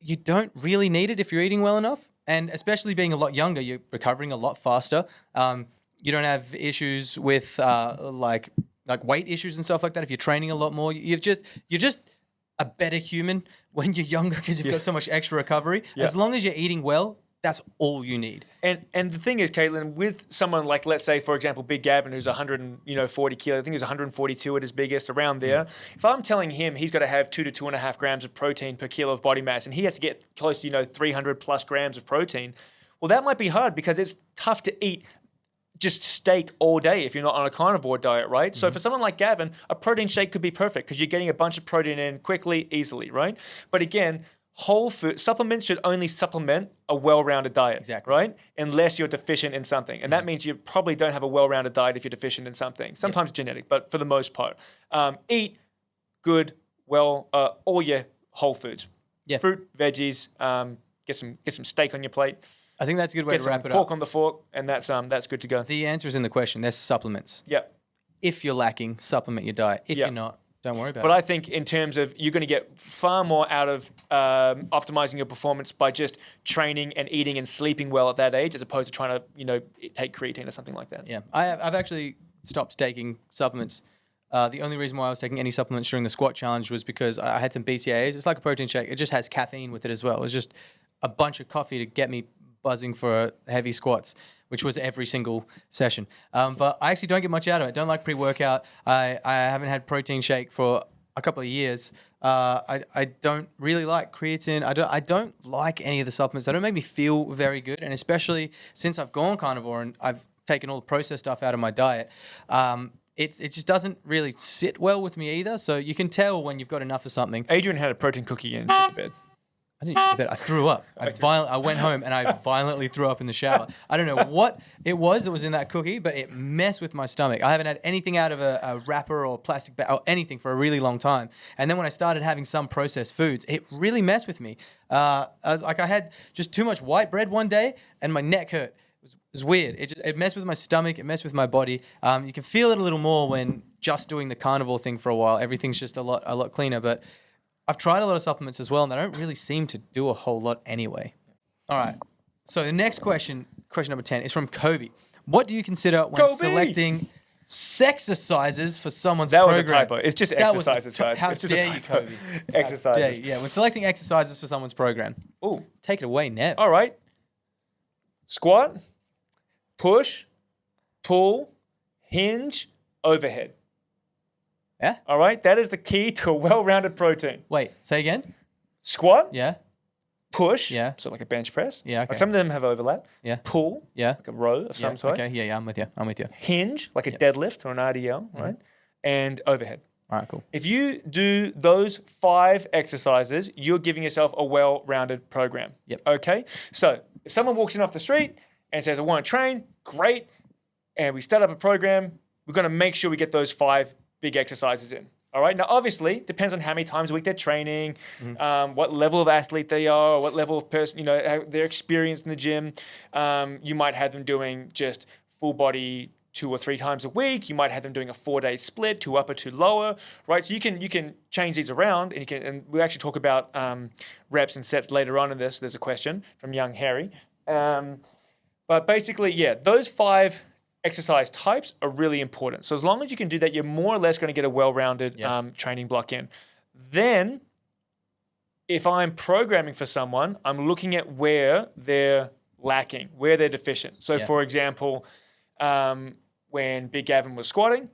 you don't really need it if you're eating well enough. And especially being a lot younger, you're recovering a lot faster. You don't have issues with like weight issues and stuff like that. If you're training a lot more, you're just a better human when you're younger because you've got so much extra recovery. Yeah. As long as you're eating well, that's all you need. And the thing is, Caitlin, with someone like, let's say, for example, Big Gavin, who's 140 kilos, I think he was 142 at his biggest, around there. If I'm telling him he's got to have 2 to 2.5 grams of protein per kilo of body mass, and he has to get close to 300 plus grams of protein, well, that might be hard because it's tough to eat just steak all day if you're not on a carnivore diet, right? So for someone like Gavin, a protein shake could be perfect because you're getting a bunch of protein in quickly, easily, right? But again, whole food supplements should only supplement a well-rounded diet, exactly, right? Unless you're deficient in something. And that means you probably don't have a well-rounded diet if you're deficient in something. Sometimes genetic, but for the most part. Eat good, all your whole foods. Yeah. Fruit, veggies, get some steak on your plate. I think that's a good way to wrap it up. Pork on the fork, and that's good to go. The answer is in the question. There's supplements. Yep. If you're lacking, supplement your diet. If you're not, don't worry about it. But I think in terms of you're going to get far more out of optimizing your performance by just training and eating and sleeping well at that age, as opposed to trying to take creatine or something like that. Yeah, I've actually stopped taking supplements. The only reason why I was taking any supplements during the squat challenge was because I had some BCAAs. It's like a protein shake. It just has caffeine with it as well. It was just a bunch of coffee to get me buzzing for heavy squats, which was every single session. But I actually don't get much out of it. Don't like pre-workout. I haven't had protein shake for a couple of years. I don't really like creatine. I don't like any of the supplements. They don't make me feel very good. And especially since I've gone carnivore and I've taken all the processed stuff out of my diet, it just doesn't really sit well with me either. So you can tell when you've got enough of something. Adrian had a protein cookie and shit to bed. I didn't shit the bed. I threw up. I went home and I violently threw up in the shower. I don't know what it was that was in that cookie, but it messed with my stomach. I haven't had anything out of a wrapper or plastic bag or anything for a really long time. And then when I started having some processed foods, it really messed with me. I had just too much white bread one day and my neck hurt. It was weird. It messed with my stomach. It messed with my body. You can feel it a little more when just doing the carnivore thing for a while. Everything's just a lot cleaner, but I've tried a lot of supplements as well, and they don't really seem to do a whole lot anyway. All right. So the next question number 10, is from Kobe. What do you consider when selecting sexercises for someone's program? That was a typo. It's just exercises, guys. How it's just dare you, Kobe? Exercises. Yeah, when selecting exercises for someone's program. Ooh. Take it away, Nev. All right. Squat, push, pull, hinge, overhead. Yeah. All right. That is the key to a well-rounded protein. Wait, say again. Squat. Yeah. Push. Yeah. So like a bench press. Yeah. Okay. Some of them have overlap. Yeah. Pull. Yeah. Like a row of some sort. Okay. Yeah. I'm with you. Hinge, like a deadlift or an RDL, right? And overhead. All right. Cool. If you do those 5 exercises, you're giving yourself a well-rounded program. Yep. Okay. So if someone walks in off the street and says, "I want to train," great. And we start up a program, we're going to make sure we get those 5 big exercises in. All right. Now, obviously, depends on how many times a week they're training, what level of athlete they are, what level of person, their experience in the gym. You might have them doing just full body 2 or 3 times a week. You might have them doing a 4-day split, 2 upper, 2 lower, right? So you can change these around, and we actually talk about reps and sets later on in this. There's a question from young Harry. But basically, those 5 exercise types are really important. So as long as you can do that, you're more or less going to get a well-rounded training block in. Then, if I'm programming for someone, I'm looking at where they're lacking, where they're deficient. So for example, when Big Gavin was squatting,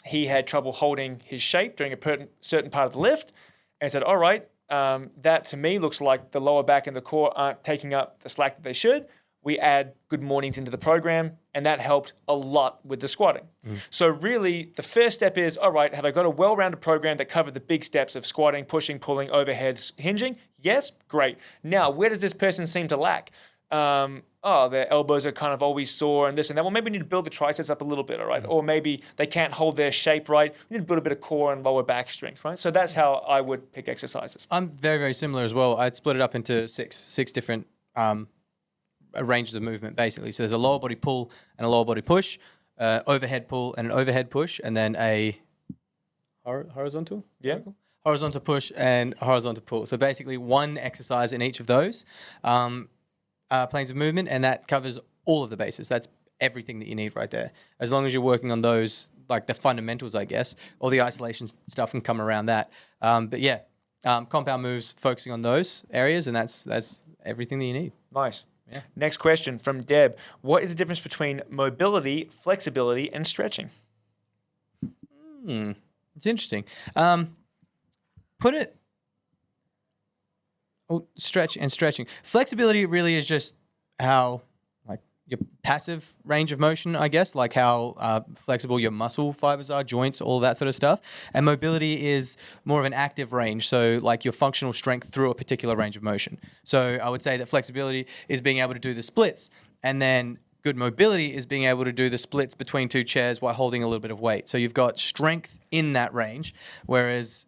he had trouble holding his shape during a certain part of the lift, and said, all right, that to me looks like the lower back and the core aren't taking up the slack that they should. we add good mornings into the program, and that helped a lot with the squatting. So really, the first step is, all right, have I got a well-rounded program that covered the big steps of squatting, pushing, pulling, overheads, hinging? Yes, great. Now, where does this person seem to lack? Their elbows are kind of always sore and this and that. Well, maybe we need to build the triceps up a little bit, all right? Or maybe they can't hold their shape right. We need to build a bit of core and lower back strength, right? So that's how I would pick exercises. I'm very, very similar as well. I'd split it up into six different ranges of movement, basically. So there's a lower body pull and a lower body push, overhead pull and an overhead push, and then a horizontal? Yeah. Horizontal push and horizontal pull. So basically one exercise in each of those planes of movement, and that covers all of the bases. That's everything that you need right there. As long as you're working on those, like the fundamentals, I guess, all the isolation stuff can come around that. But yeah, compound moves, focusing on those areas, and that's everything that you need. Nice. Yeah. Next question from Deb. What is the difference between mobility, flexibility, and stretching? It's interesting. Stretching. Flexibility really is just how, like, your passive range of motion, I guess, like how flexible your muscle fibers are, joints, all that sort of stuff. And mobility is more of an active range, so like your functional strength through a particular range of motion. So I would say that flexibility is being able to do the splits, and then good mobility is being able to do the splits between two chairs while holding a little bit of weight. So you've got strength in that range, whereas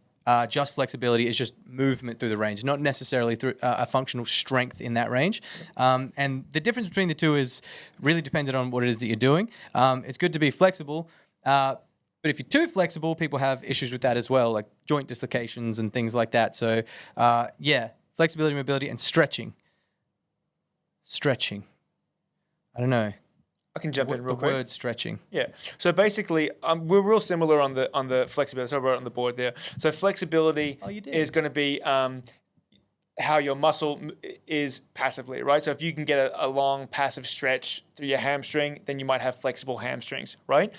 just flexibility is just movement through the range, not necessarily through a functional strength in that range. And the difference between the two is really dependent on what it is that you're doing. It's good to be flexible, but if you're too flexible, people have issues with that as well, like joint dislocations and things like that. So flexibility, mobility, and stretching. I don't know. I can jump in real quick. The word stretching. Yeah. So basically, we're real similar on the flexibility. So I wrote it on the board there. So flexibility is going to be how your muscle is passively, right? So if you can get a long passive stretch through your hamstring, then you might have flexible hamstrings, right?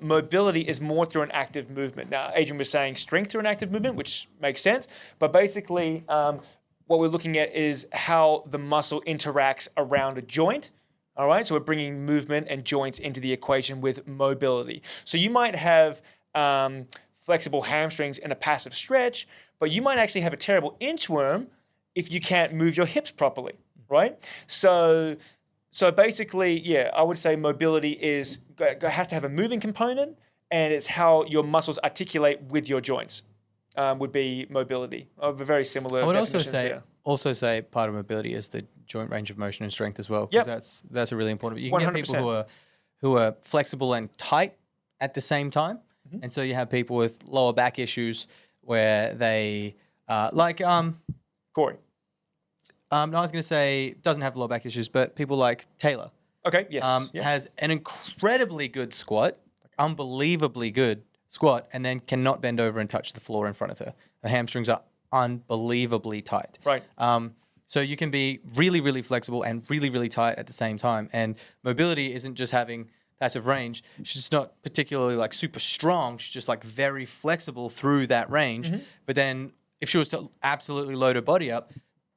Mobility is more through an active movement. Now, Adrian was saying strength through an active movement, which makes sense. But basically, what we're looking at is how the muscle interacts around a joint. All right, so we're bringing movement and joints into the equation with mobility. So you might have flexible hamstrings in a passive stretch, but you might actually have a terrible inchworm if you can't move your hips properly, right? So basically, I would say mobility has to have a moving component, and it's how your muscles articulate with your joints would be mobility. Very similar. I would also say part of mobility is the joint range of motion and strength as well, because that's a really important. You can 100%. get people who are flexible and tight at the same time, and so you have people with lower back issues where they Corey. No, I was going to say doesn't have lower back issues, but people like Taylor. Okay. Yes. Has an incredibly good squat, unbelievably good squat, and then cannot bend over and touch the floor in front of her. Her hamstrings are unbelievably tight. Right. So you can be really, really flexible and really, really tight at the same time. And mobility isn't just having passive range. She's just not particularly like super strong. She's just like very flexible through that range. But then if she was to absolutely load her body up,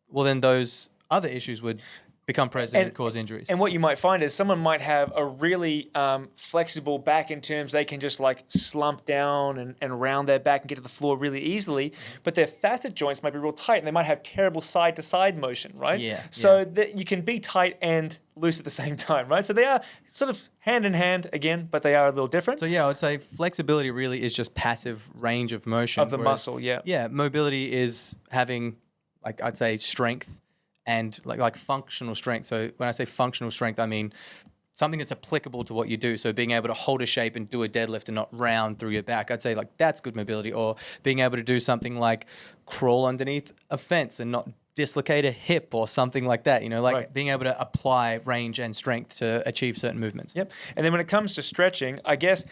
well, then those other issues would become present and cause injuries. And what you might find is someone might have a really flexible back in terms they can just like slump down and round their back and get to the floor really easily, but their facet joints might be real tight and they might have terrible side-to-side motion, right? So that you can be tight and loose at the same time, right? So they are sort of hand in hand again, but they are a little different. So I would say flexibility really is just passive range of motion. Of the muscle, Yeah, mobility is having, like I'd say, strength and like functional strength. So when I say functional strength, I mean something that's applicable to what you do. So being able to hold a shape and do a deadlift and not round through your back, I'd say like that's good mobility. Or being able to do something like crawl underneath a fence and not dislocate a hip or something like that, being able to apply range and strength to achieve certain movements. Yep. And then when it comes to stretching, I guess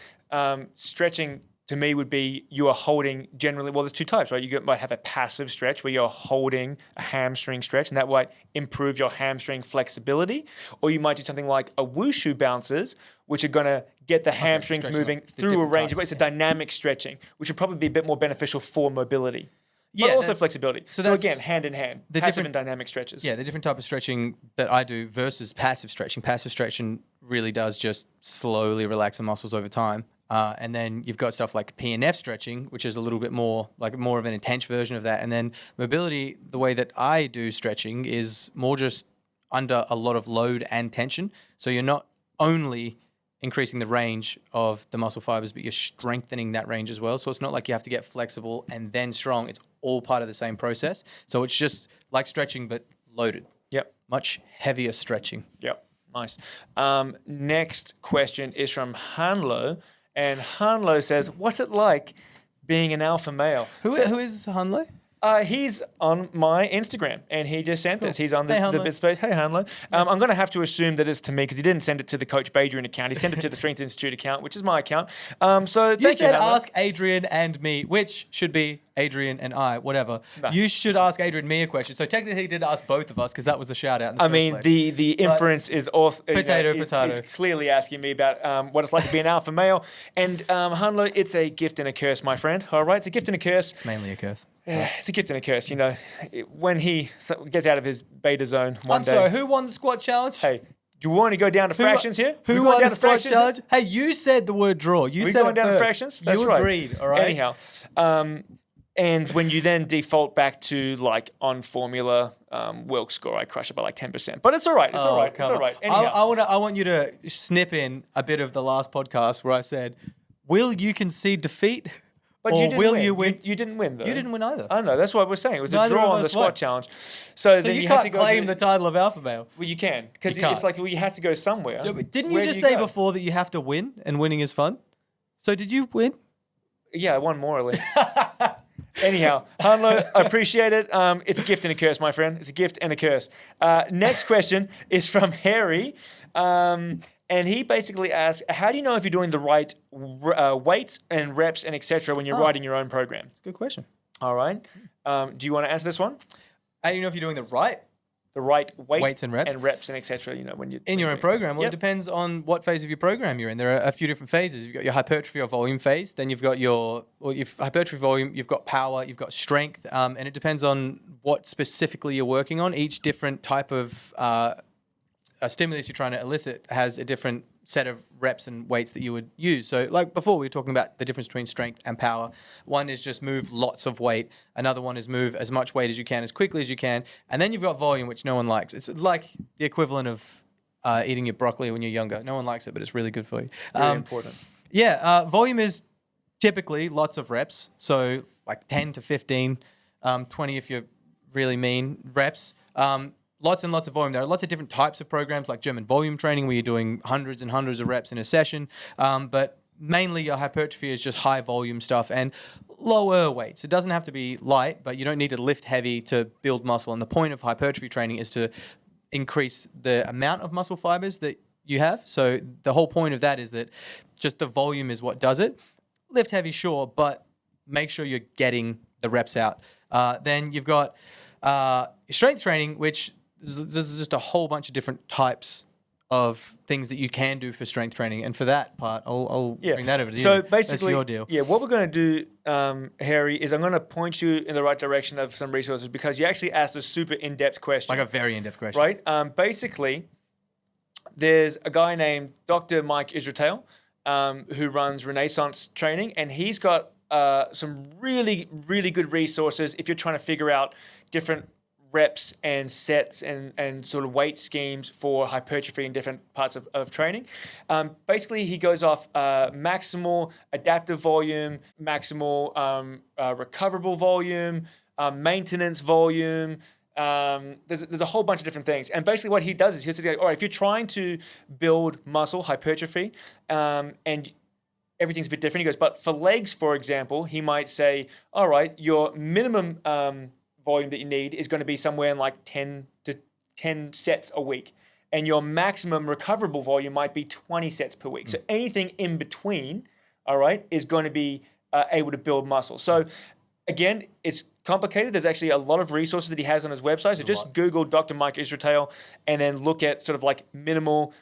stretching to me would be you are holding generally, well, there's two types, right? You might have a passive stretch where you're holding a hamstring stretch, and that might improve your hamstring flexibility. Or you might do something like a wushu bounces, which are going to get the hamstrings moving through a range of ways. It's a dynamic stretching, which would probably be a bit more beneficial for mobility. but also flexibility. So again, hand in hand, the passive and dynamic stretches. Yeah, the different type of stretching that I do versus passive stretching. Passive stretching really does just slowly relax the muscles over time. And then you've got stuff like PNF stretching, which is a little bit more of an intense version of that. And then mobility, the way that I do stretching is more just under a lot of load and tension. So you're not only increasing the range of the muscle fibers, but you're strengthening that range as well. So it's not like you have to get flexible and then strong. It's all part of the same process. So it's just like stretching, but loaded. Yep. Much heavier stretching. Yep. Nice. Next question is from Hanlo. And Hanlo says, what's it like being an alpha male? Who is Hanlo? He's on my Instagram, and he just sent this. He's on the bits page. Hey, Hanlo. I'm going to have to assume that it's to me because he didn't send it to the Coach Adrian account. He sent it to the Strength Institute account, which is my account. So you said ask Adrian and me, which should be Adrian and I, whatever. No. You should ask Adrian and me a question. So technically he did ask both of us because that was the shout out. The inference is also potato. He's clearly asking me about what it's like to be an alpha male. And Hanlo, it's a gift and a curse, my friend. All right, it's a gift and a curse. It's mainly a curse. It's a gift and a curse. You know, when he gets out of his beta zone one day. I'm sorry, who won the squat challenge? Hey, do you want to go down to fractions here? Who won the squat challenge? Hey, you said the word draw. You said going down to fractions? That's you right. agreed, all right? Anyhow, and when you then default back to like on formula Wilks score, I crush it by like 10%. But it's all right. It's all right. It's all right. I want you to snip in a bit of the last podcast where I said, will you concede defeat? But you didn't win. You didn't win, though. You didn't win either. I know. That's what we're saying. It was a draw on the squat challenge. So then you can't claim the title of alpha male. Well, you can. Because it's like, well, you have to go somewhere. Yeah, but didn't you just say before that you have to win and winning is fun? So did you win? Yeah, I won morally. Anyhow, Hanlo, I appreciate it. It's a gift and a curse, my friend. It's a gift and a curse. Next question is from Harry. And he basically asks, how do you know if you're doing the right weights and reps and etc. when you're writing your own program? Good question. All right. Do you want to answer this one? How do you know if you're doing the right weights and reps and etc. You know, when you're in your own program. Well, it depends on what phase of your program you're in. There are a few different phases. You've got your hypertrophy or volume phase. Then you've got your hypertrophy volume. You've got power. You've got strength. And it depends on what specifically you're working on. Each different type of stimulus you're trying to elicit has a different set of reps and weights that you would use. So like before, we were talking about the difference between strength and power. One is just move lots of weight. Another one is move as much weight as you can, as quickly as you can. And then you've got volume, which no one likes. It's like the equivalent of eating your broccoli when you're younger. No one likes it, but it's really good for you. Very important. Yeah, volume is typically lots of reps. So like 10 to 15, 20 if you're really mean reps. Lots and lots of volume. There are lots of different types of programs like German volume training where you're doing hundreds and hundreds of reps in a session. But mainly your hypertrophy is just high volume stuff and lower weights. It doesn't have to be light, but you don't need to lift heavy to build muscle. And the point of hypertrophy training is to increase the amount of muscle fibers that you have. So the whole point of that is that just the volume is what does it. Lift heavy, sure, but make sure you're getting the reps out. Then you've got strength training, which there's just a whole bunch of different types of things that you can do for strength training. And for that part, I'll bring that over to you. So basically, that's your deal. Yeah, what we're going to do, Harry, is I'm going to point you in the right direction of some resources because you actually asked a super in-depth question. Like a very in-depth question. Right? Basically, there's a guy named Dr. Mike Israel who runs Renaissance Training, and he's got some really, really good resources if you're trying to figure out different reps and sets and sort of weight schemes for hypertrophy in different parts of training. Basically, he goes off maximal adaptive volume, maximal recoverable volume, maintenance volume. There's a whole bunch of different things. And basically what he does is he'll say, all right, if you're trying to build muscle hypertrophy and everything's a bit different, he goes, but for legs, for example, he might say, all right, your minimum volume that you need is going to be somewhere in like 10 sets a week. And your maximum recoverable volume might be 20 sets per week. So anything in between, all right, is going to be able to build muscle. So again, it's complicated. There's actually a lot of resources that he has on his website. So just Google Dr. Mike Israel and then look at sort of like minimal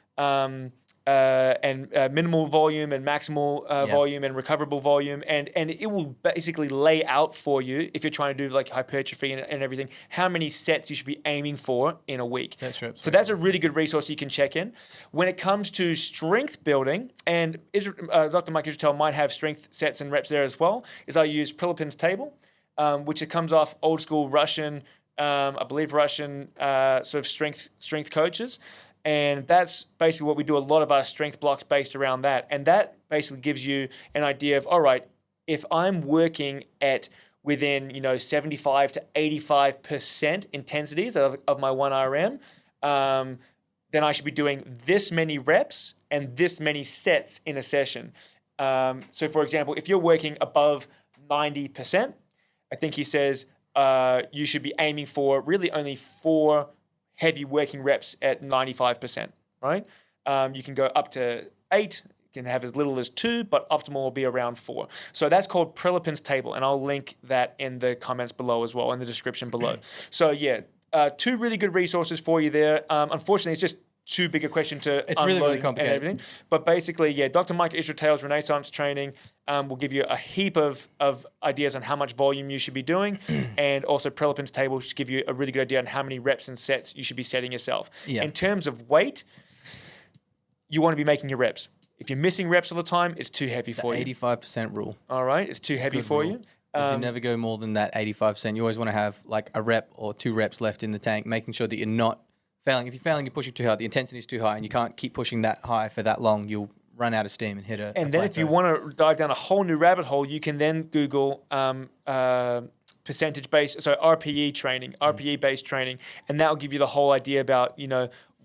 minimal volume and maximal volume and recoverable volume, and it will basically lay out for you, if you're trying to do like hypertrophy and everything, how many sets you should be aiming for in a week. So that's a really good resource you can check in. When it comes to strength building, and Dr. Mike Israel might have strength sets and reps there as well, is I use Prilepin's table, which it comes off old school Russian, I believe Russian sort of strength coaches. And that's basically what we do a lot of our strength blocks based around that. And that basically gives you an idea of, all right, if I'm working at within, 75 to 85% intensities of my 1RM, then I should be doing this many reps and this many sets in a session. So for example, if you're working above 90%, I think he says you should be aiming for really only 4 heavy working reps at 95%, right? You can go up to 8, you can have as little as 2, but optimal will be around 4. So that's called Prilepin's table, and I'll link that in the comments below as well, in the description below. So yeah, 2 really good resources for you there. Unfortunately, it's just too big a question to It's really, really complicated. And everything. But basically, yeah, Dr. Mike Israel's Renaissance training will give you a heap of ideas on how much volume you should be doing, and also Prilepin's table should give you a really good idea on how many reps and sets you should be setting yourself. Yeah. In terms of weight, you want to be making your reps. If you're missing reps all the time, it's too heavy for you. 85% rule. All right, it's too heavy for you. You never go more than that 85%. You always want to have like a rep or 2 reps left in the tank, making sure that you're not failing. If you're failing, you're pushing too hard, the intensity is too high, and you can't keep pushing that high for that long. You'll run out of steam and hit a And then plateau. if you want to dive down a whole new rabbit hole, you can then Google percentage-based, so RPE training, RPE-based training, and that will give you the whole idea about,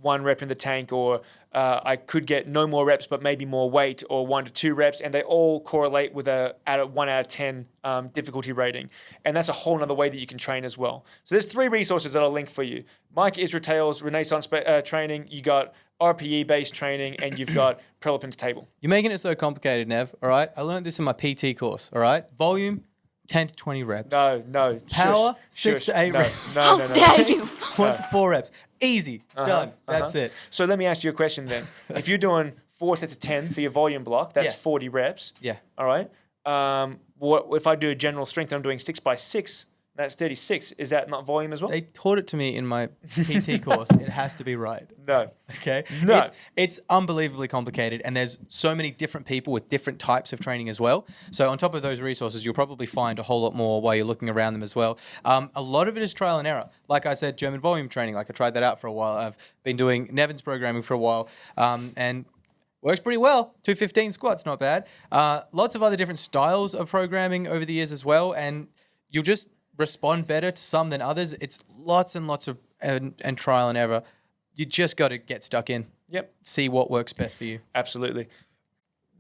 1 rep in the tank, or I could get no more reps but maybe more weight, or 1 to 2 reps, and they all correlate with a 1 out of 10 difficulty rating. And that's a whole other way that you can train as well. So there's 3 resources that I'll link for you. Mike Israel's Renaissance training, you got RPE-based training, and you've got Prilepin's table. You're making it so complicated, Nev, all right? I learned this in my PT course, all right? Volume, 10 to 20 reps. No. Power, 6 to 8 reps. How dare you? 1 to 4 reps. Easy. Done. That's it. So let me ask you a question then. If you're doing 4 sets of 10 for your volume block, that's 40 reps. Yeah. All right. What if I do a general strength and I'm doing 6 by 6? That's 36. Is that not volume as well? They taught it to me in my PT course. It has to be right. No. Okay? No. It's unbelievably complicated, and there's so many different people with different types of training as well. So on top of those resources, you'll probably find a whole lot more while you're looking around them as well. A lot of it is trial and error. Like I said, German volume training. Like I tried that out for a while. I've been doing Nevin's programming for a while, and works pretty well. 215 squats, not bad. Lots of other different styles of programming over the years as well, and you'll just respond better to some than others. It's lots and lots of and trial and error. You just got to get stuck in. Yep. See what works best for you. Absolutely.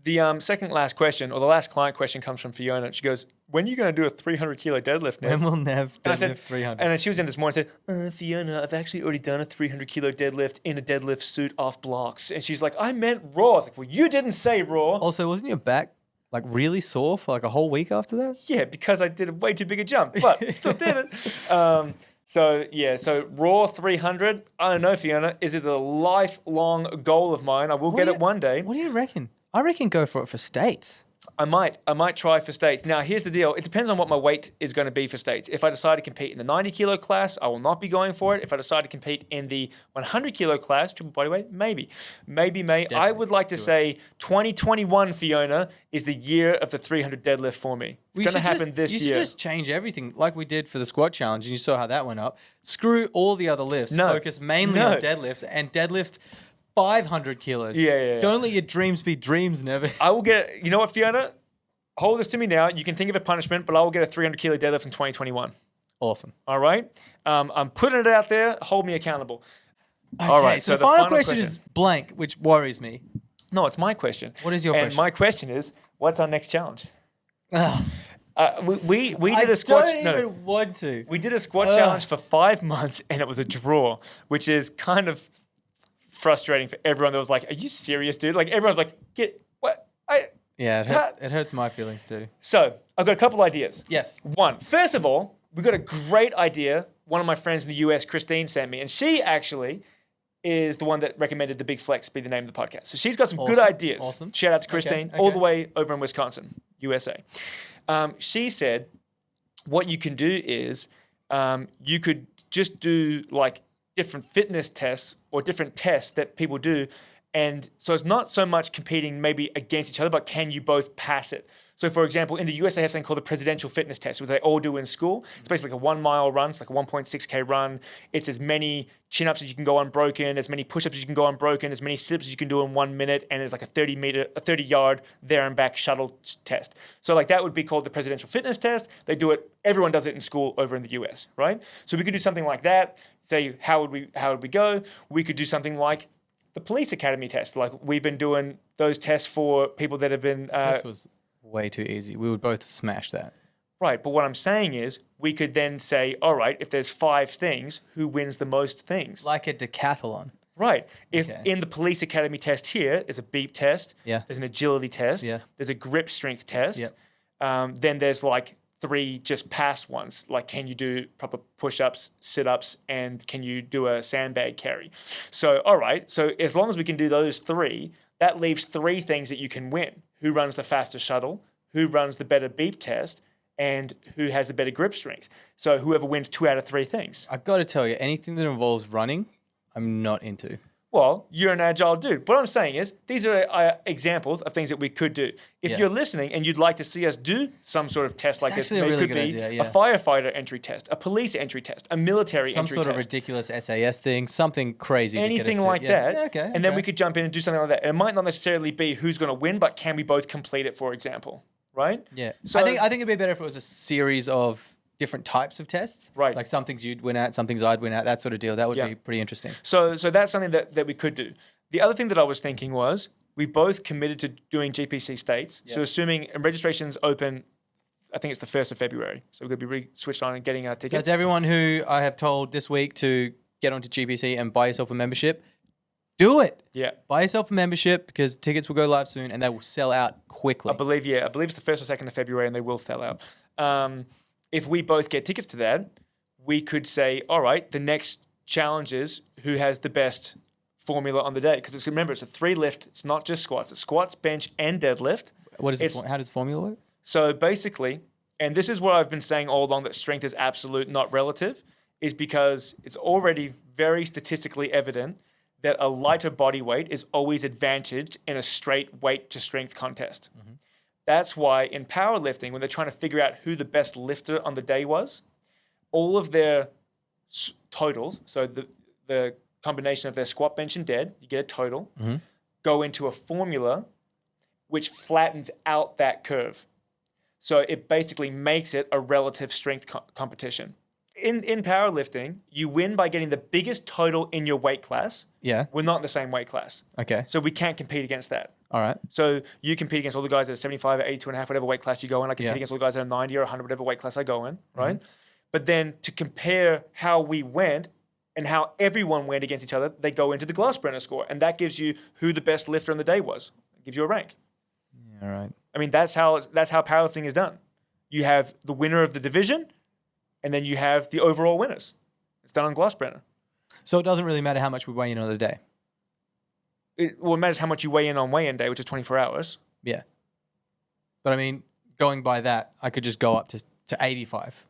The second last question, or the last client question, comes from Fiona. She goes, when are you going to do a 300 kilo deadlift, Nev? When will Nev deadlift 300? And then she was in this morning and said, Fiona, I've actually already done a 300 kilo deadlift in a deadlift suit off blocks. And she's like, I meant raw. I was like, well, you didn't say raw. Also, wasn't your back like really sore for like a whole week after that? Yeah, because I did a way too big a jump, but still did it. So raw 300, I don't know, Fiona, is it a lifelong goal of mine? I will get it one day. What do you reckon? I reckon go for it for states. I might try for states. Now, here's the deal. It depends on what my weight is going to be for states. If I decide to compete in the 90 kilo class, I will not be going for it. If I decide to compete in the 100 kilo class, triple body weight, maybe. I would like to say 2021, Fiona, is the year of the 300 deadlift for me. It's going to happen this year. You should just change everything like we did for the squat challenge, and you saw how that went up. Screw all the other lifts. Focus mainly on deadlifts, and deadlift 500 kilos. Yeah. Don't let your dreams be dreams, Nevin. I will get, you know what, Fiona? Hold this to me now. You can think of a punishment, but I will get a 300 kilo deadlift in 2021. Awesome. All right? I'm putting it out there. Hold me accountable. Okay, all right. So the final question is blank, which worries me. No, it's my question. What is your question? And my question is, what's our next challenge? We did a squat. I don't even want to. We did a squat challenge for 5 months, and it was a draw, which is kind of frustrating for everyone that was like, are you serious, dude? Like, everyone's like, it hurts my feelings too. So I've got a couple ideas. Yes. One, first of all, we got a great idea. One of my friends in the US, Christine, sent me, and she actually is the one that recommended the Big Flex be the name of the podcast. So she's got some good ideas. Awesome. Shout out to Christine, all the way over in Wisconsin, USA. She said what you can do is you could just do like different fitness tests or different tests that people do. And so it's not so much competing maybe against each other, but can you both pass it? So for example, in the US, they have something called the presidential fitness test, which they all do in school. It's basically like a 1 mile run. It's like a 1.6K run. It's as many chin-ups as you can go unbroken, as many push-ups as you can go unbroken, as many sit-ups as you can do in 1 minute. And it's like a 30-yard there and back shuttle test. So like that would be called the presidential fitness test. They do it. Everyone does it in school over in the US, right? So we could do something like that. Say, how would we go? We could do something like the police academy test. Like we've been doing those tests for people that have been... test was way too easy. We would both smash that. Right, but what I'm saying is we could then say, all right, if there's 5 things, who wins the most things? Like a decathlon. Right. If in the police academy test here, there's a beep test, there's an agility test, there's a grip strength test, then there's like 3 just pass ones, like can you do proper push-ups, sit-ups, and can you do a sandbag carry? So, all right, so as long as we can do those 3, that leaves 3 things that you can win. Who runs the faster shuttle, who runs the better beep test, and who has the better grip strength. So whoever wins 2 out of 3 things. I've got to tell you, anything that involves running, I'm not into. Well, you're an agile dude. What I'm saying is these are examples of things that we could do. If you're listening and you'd like to see us do some sort of test like this, it could be a firefighter entry test, a police entry test, a military entry test. Some sort of ridiculous SAS thing, something crazy. Anything like that. And then we could jump in and do something like that. And it might not necessarily be who's going to win, but can we both complete it, for example? Right? Yeah. So I think it'd be better if it was a series of different types of tests. Right. Like some things you'd win at, some things I'd win at, that sort of deal. That would be pretty interesting. So that's something that we could do. The other thing that I was thinking was we both committed to doing GPC states. So assuming registrations open, I think it's the 1st of February. So we're going to be switched on and getting our tickets. That's everyone who I have told this week to get onto GPC and buy yourself a membership. Do it. Yeah. Buy yourself a membership because tickets will go live soon and they will sell out quickly. I believe it's the 1st or 2nd of February and they will sell out. If we both get tickets to that, we could say, all right, the next challenge is who has the best formula on the day. Because remember, it's a 3 lift. It's not just squats. It's squats, bench, and deadlift. How does formula work? So basically, and this is what I've been saying all along, that strength is absolute, not relative, is because it's already very statistically evident that a lighter body weight is always advantaged in a straight weight to strength contest. Mm-hmm. That's why in powerlifting, when they're trying to figure out who the best lifter on the day was, all of their totals, so the combination of their squat, bench, and dead, you get a total, go into a formula which flattens out that curve. So it basically makes it a relative strength competition. In powerlifting, you win by getting the biggest total in your weight class. Yeah. We're not in the same weight class. Okay. So we can't compete against that. All right. So you compete against all the guys that are 75 or 82 and a half, whatever weight class you go in. I compete against all the guys that are 90 or 100, whatever weight class I go in, right? But then to compare how we went and how everyone went against each other, they go into the Glassbrenner score. And that gives you who the best lifter on the day was. It gives you a rank. All right. I mean, that's how powerlifting is done. You have the winner of the division, and then you have the overall winners. It's done on Glassbrenner. So it doesn't really matter how much we weigh in on the day? It matters how much you weigh in on weigh-in day, which is 24 hours. Yeah. But I mean, going by that, I could just go up to 85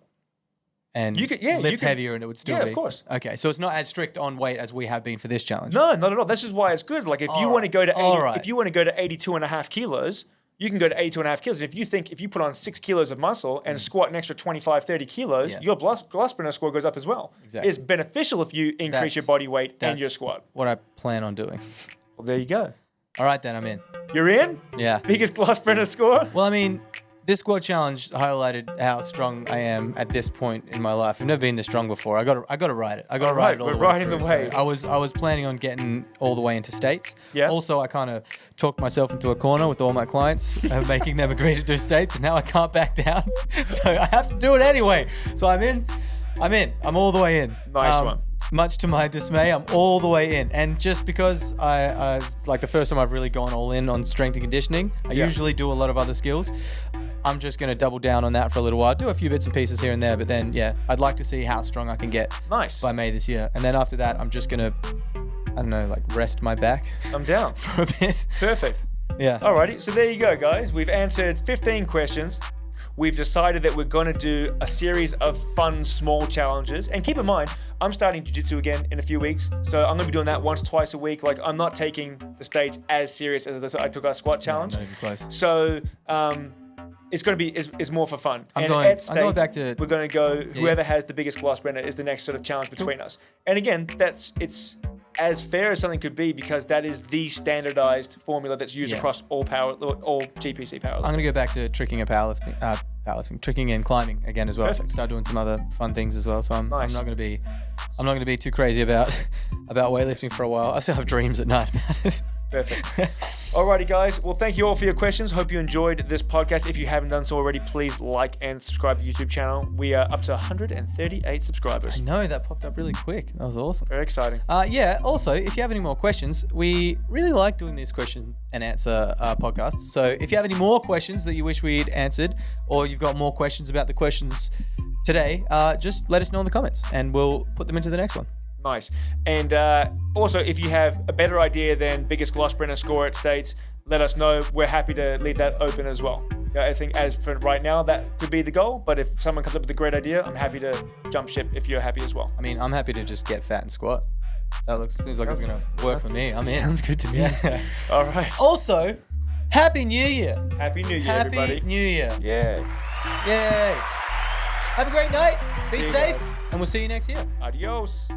and lift heavier and it would still be. Yeah, of course. Okay, so it's not as strict on weight as we have been for this challenge. No, not at all. This is why it's good. Like if you want to go to 80, if you want to go to 82.5 kilos, you can go to 82.5 kilos. And if you put on 6 kilos of muscle and squat an extra 25, 30 kilos, your Glassbrenner score goes up as well. Exactly. It's beneficial if you increase your body weight and your squat. What I plan on doing. Well, there you go. All right, then I'm in. You're in? Yeah. Biggest Glassbrenner score? Well, I mean, this squat challenge highlighted how strong I am at this point in my life. I've never been this strong before. I got to ride it. I got to ride it all the way. We're riding the wave. So I was planning on getting all the way into states. Yeah. Also, I kind of talked myself into a corner with all my clients, making them agree to do states, and now I can't back down. So I have to do it anyway. So I'm in. I'm all the way in. Nice one. Much to my dismay, I'm all the way in. And just because I like the first time I've really gone all in on strength and conditioning, I usually do a lot of other skills. I'm just going to double down on that for a little while. Do a few bits and pieces here and there, but then, I'd like to see how strong I can get by May this year. And then after that, I'm just going to I don't know, like rest my back. I'm down. For a bit. Perfect. Yeah. Alrighty, so there you go, guys. We've answered 15 questions. We've decided that we're going to do a series of fun, small challenges. And keep in mind, I'm starting jiu-jitsu again in a few weeks. So I'm going to be doing that once, twice a week. Like, I'm not taking the States as serious as I took our squat challenge. Not even close. So it's going to be is more for fun. I'm going back to... We're going to go, whoever has the biggest Glossbrenner is the next sort of challenge between us. And again, it's as fair as something could be, because that is the standardized formula that's used across all GPC powerlifting. I'm going to go back to tricking and powerlifting, tricking and climbing again as well. Perfect. Start doing some other fun things as well. So I'm Nice. not going to be too crazy about weightlifting for a while. I still have dreams at night about it. Perfect. Alrighty, guys. Well, thank you all for your questions. Hope you enjoyed this podcast. If you haven't done so already, please like and subscribe to the YouTube channel. We are up to 138 subscribers. I know, that popped up really quick. That was awesome. Very exciting. Also, if you have any more questions, we really like doing these question and answer podcasts. So if you have any more questions that you wish we'd answered, or you've got more questions about the questions today, just let us know in the comments and we'll put them into the next one. Nice. And also, if you have a better idea than biggest Glossbrenner score at States, let us know. We're happy to leave that open as well. I think as for right now, that could be the goal. But if someone comes up with a great idea, I'm happy to jump ship if you're happy as well. I mean, I'm happy to just get fat and squat. That seems like it's going to work for me. I'm in. Sounds good to me. Yeah. All right. Also, Happy New Year. Happy New Year, everybody. Happy New Year. Yeah. Yay. Have a great night. Be See you safe. guys. And we'll see you next year. Adios.